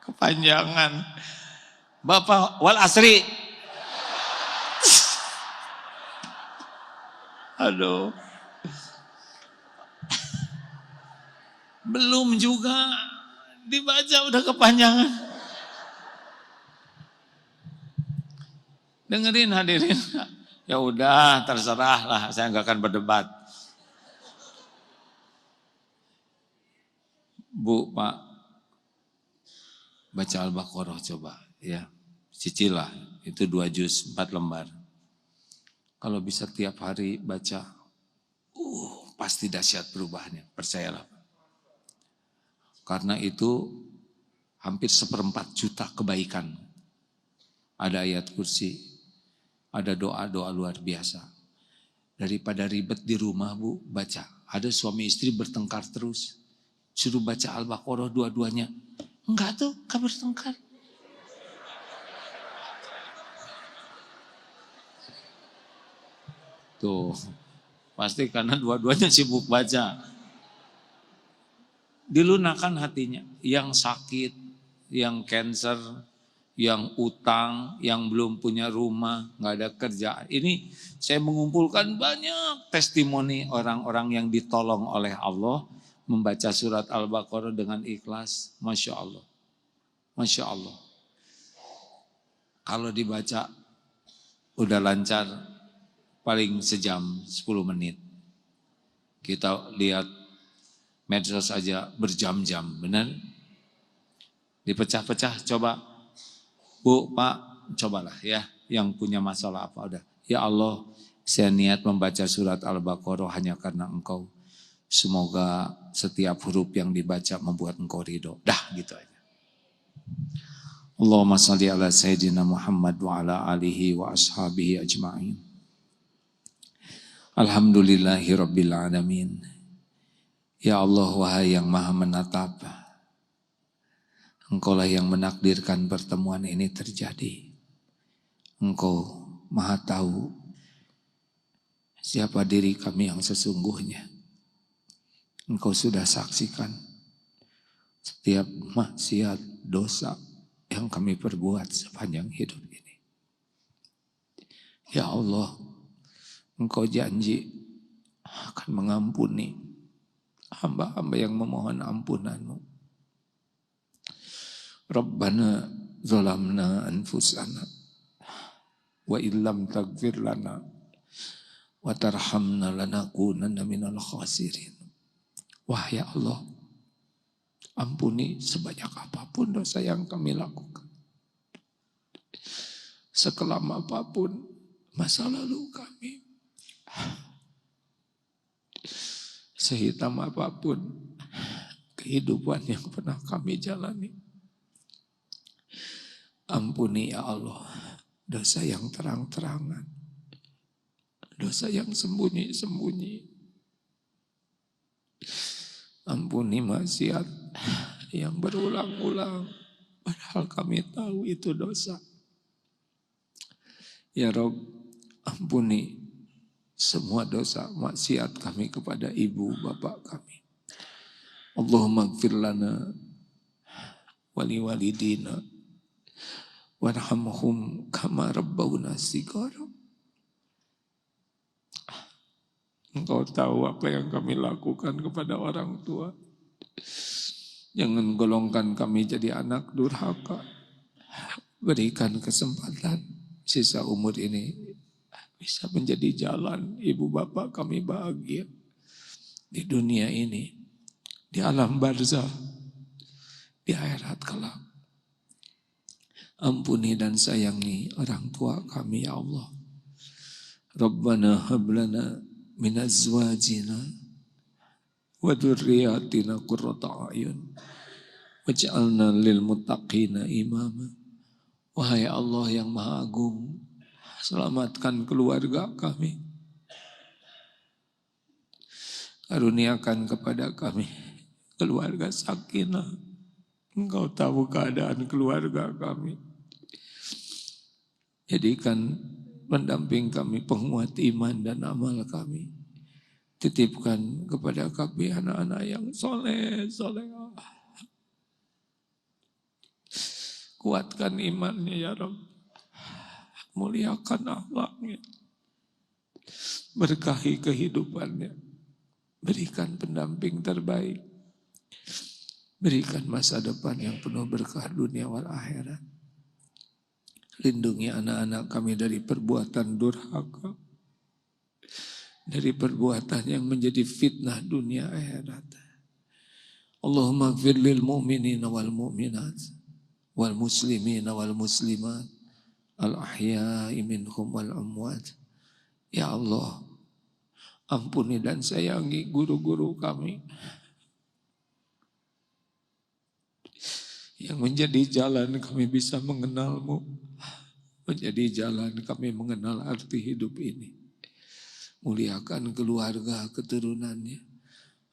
Kepanjangan. Bapak wal asri. Aduh. Belum juga dibaca udah kepanjangan. Dengerin hadirin. Ya udah, terserah lah, saya nggak akan berdebat. Bu, Pak, baca Al-Baqarah coba, ya. Cicilah, itu 2 juz, 4 lembar. Kalau bisa tiap hari baca, pasti dahsyat perubahannya, percayalah. Karena itu hampir 1/4 juta kebaikan. Ada ayat kursi, ada doa-doa luar biasa. Daripada ribet di rumah Bu, baca. Ada suami istri bertengkar terus. Suruh baca Al-Baqarah dua-duanya. Enggak tuh, gak bertengkar. Tuh, pasti karena dua-duanya sibuk baca. Dilunakan hatinya. Yang sakit, yang cancer, yang utang, yang belum punya rumah, nggak ada kerjaan. Ini saya mengumpulkan banyak testimoni orang-orang yang ditolong oleh Allah membaca surat Al-Baqarah dengan ikhlas. Masya Allah. Masya Allah. Kalau dibaca udah lancar, paling sejam, 10 menit. Kita lihat medsos aja berjam-jam, benar? Dipecah-pecah, coba. Bu, Pak, cobalah ya, yang punya masalah apa udah. Ya Allah, saya niat membaca surat Al-Baqarah hanya karena Engkau. Semoga setiap huruf yang dibaca membuat Engkau ridho. Dah, gitu aja. Allahumma salli ala Sayyidina Muhammad wa ala alihi wa ashabihi ajma'in. Alhamdulillahi Rabbil Alamin. Ya Allah, wahai yang maha menatap, Engkaulah yang menakdirkan pertemuan ini terjadi. Engkau maha tahu siapa diri kami yang sesungguhnya. Engkau sudah saksikan setiap maksiat, dosa yang kami perbuat sepanjang hidup ini. Ya Allah, Engkau janji akan mengampuni hamba-hamba yang memohon ampunan-Mu. Rabbana zalamna anfusana wa illam taghfir lana wa tarhamna lanakunanna minal khasirin. Wah ya Allah, ampuni sebanyak apapun dosa yang kami lakukan, sekelam apapun masa lalu kami, sehitam apapun kehidupan yang pernah kami jalani. Ampuni ya Allah dosa yang terang-terangan, dosa yang sembunyi-sembunyi. Ampuni maksiat yang berulang-ulang padahal kami tahu itu dosa. Ya Rabb, ampuni semua dosa maksiat kami kepada ibu bapak kami. Allahumma gfir lana wali walidina warhamhum kama rabbawna shighara. Engkau tahu apa yang kami lakukan kepada orang tua. Jangan golongkan kami jadi anak durhaka. Berikan kesempatan sisa umur ini bisa menjadi jalan ibu bapak kami bahagia di dunia ini, di alam barzah, di akhirat kelak. Ampuni dan sayangi orang tua kami ya Allah. Rabbana hablana min azwajina wa dzurriyyatina qurrata a'yun waj'alna lil muttaqina imama. Wahai Allah yang Maha Agung, selamatkan keluarga kami. Karuniakan kepada kami keluarga sakinah. Engkau tahu keadaan keluarga kami. Jadikan pendamping kami, penguat iman dan amal kami. Titipkan kepada kami anak-anak yang soleh. Kuatkan imannya ya Rabb. Muliakan akhlaknya. Berkahi kehidupannya. Berikan pendamping terbaik. Berikan masa depan yang penuh berkah dunia wal akhirat. Lindungi anak-anak kami dari perbuatan durhaka, dari perbuatan yang menjadi fitnah dunia akhirat. Allahumma ighfir lil mu'minina wal mu'minat wal muslimina wal muslimat al ahya'i minhum wal amwat. Ya Allah, ampuni dan sayangi guru-guru kami yang menjadi jalan kami bisa mengenal-Mu, menjadi jalan kami mengenal arti hidup ini. Muliakan keluarga keturunannya.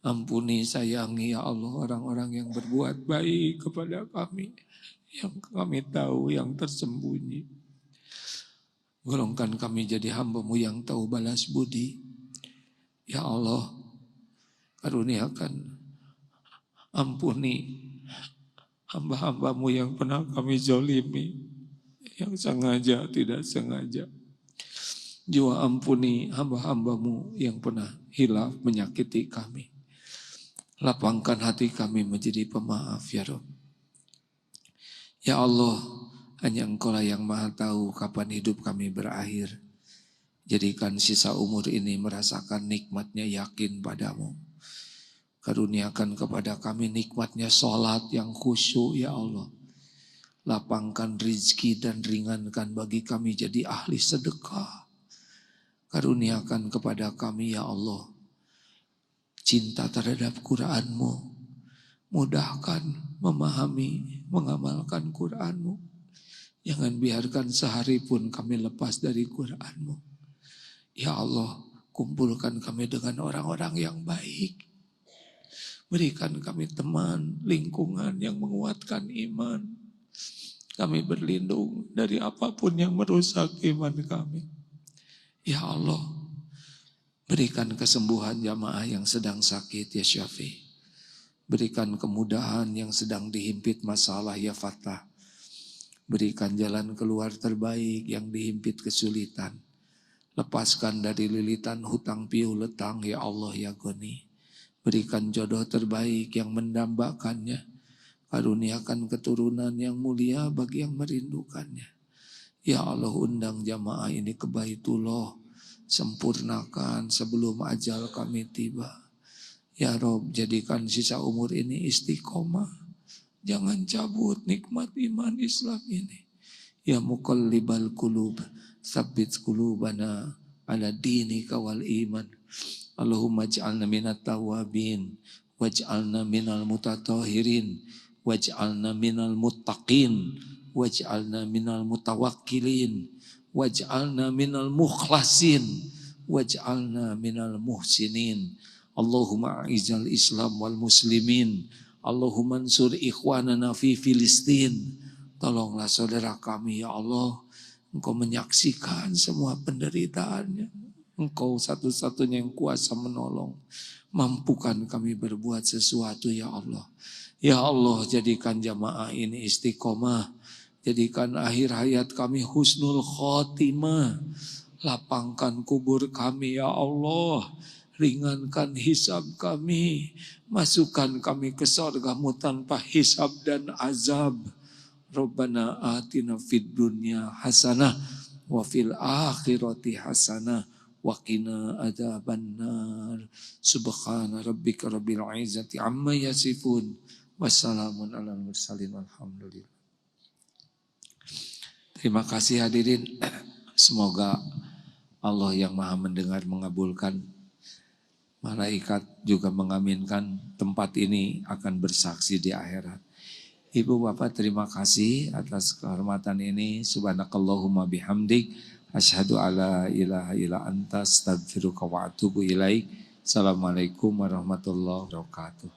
Ampuni sayangi ya Allah orang-orang yang berbuat baik kepada kami, yang kami tahu yang tersembunyi. Golongkan kami jadi hamba-Mu yang tahu balas budi. Ya Allah, karuniakan, ampuni hamba-hamba-Mu yang pernah kami zolimi, yang sengaja tidak sengaja. Juga ampuni hamba-hamba-Mu yang pernah hilaf menyakiti kami. Lapangkan hati kami menjadi pemaaf ya Rabb. Ya Allah, hanya Engkau lah yang Maha tahu kapan hidup kami berakhir. Jadikan sisa umur ini merasakan nikmatnya yakin padamu. Karuniakan kepada kami nikmatnya sholat yang khusyuk ya Allah. Lapangkan rizki dan ringankan bagi kami jadi ahli sedekah. Karuniakan kepada kami ya Allah cinta terhadap Quran-Mu. Mudahkan memahami, mengamalkan Quran-Mu. Jangan biarkan sehari pun kami lepas dari Quran-Mu. Ya Allah, kumpulkan kami dengan orang-orang yang baik. Berikan kami teman, lingkungan yang menguatkan iman. Kami berlindung dari apapun yang merusak iman kami. Ya Allah, berikan kesembuhan jamaah yang sedang sakit ya Syafi. Berikan kemudahan yang sedang dihimpit masalah ya Fattah. Berikan jalan keluar terbaik yang dihimpit kesulitan. Lepaskan dari lilitan hutang piu letang ya Allah ya Ghani. Berikan jodoh terbaik yang mendambakannya. Karuniakan keturunan yang mulia bagi yang merindukannya. Ya Allah, undang jamaah ini ke Baitullah. sempurnakan sebelum ajal kami tiba. Ya Rob, jadikan sisa umur ini istiqomah. Jangan cabut nikmat iman Islam ini. Ya muqallibal qulub, tsabbit qulubana ala dinika wal iman. Allahumma ij'alna minat tawabin, waj'alna minal mutatahirin, waj'alna minal muttaqin, waj'alna minal mutawakkilin, waj'alna minal mukhlasin, waj'alna minal muhsinin. Allahumma a'izal Islam wal muslimin, Allahumma ansur ikhwanana fi Filistin. Tolonglah saudara kami ya Allah, Engkau menyaksikan semua penderitaannya. Engkau satu-satunya yang kuasa menolong. Mampukan kami berbuat sesuatu ya Allah. Ya Allah, jadikan jamaah ini istiqomah. Jadikan akhir hayat kami husnul khotimah. Lapangkan kubur kami ya Allah. Ringankan hisab kami. Masukkan kami ke surgamu tanpa hisab dan azab. Rabbana atina fid dunya hasanah wa fil akhirati hasanah wa qina adzabannar. Subhana rabbika rabbil izzati amma yasifun. Wassalamun alal mursalin walhamdulillah. Terima kasih hadirin. Semoga Allah yang maha mendengar mengabulkan. Malaikat juga mengaminkan, tempat ini akan bersaksi di akhirat. Ibu bapak terima kasih atas kehormatan ini. Subhanakallahumma bihamdik, asyhadu alla ilaha illa anta, astaghfiruka wa atubu ilaik. Assalamualaikum warahmatullahi wabarakatuh.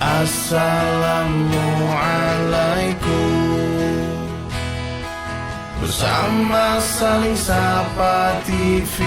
Assalamualaikum. Bersama Saling Sapa TV.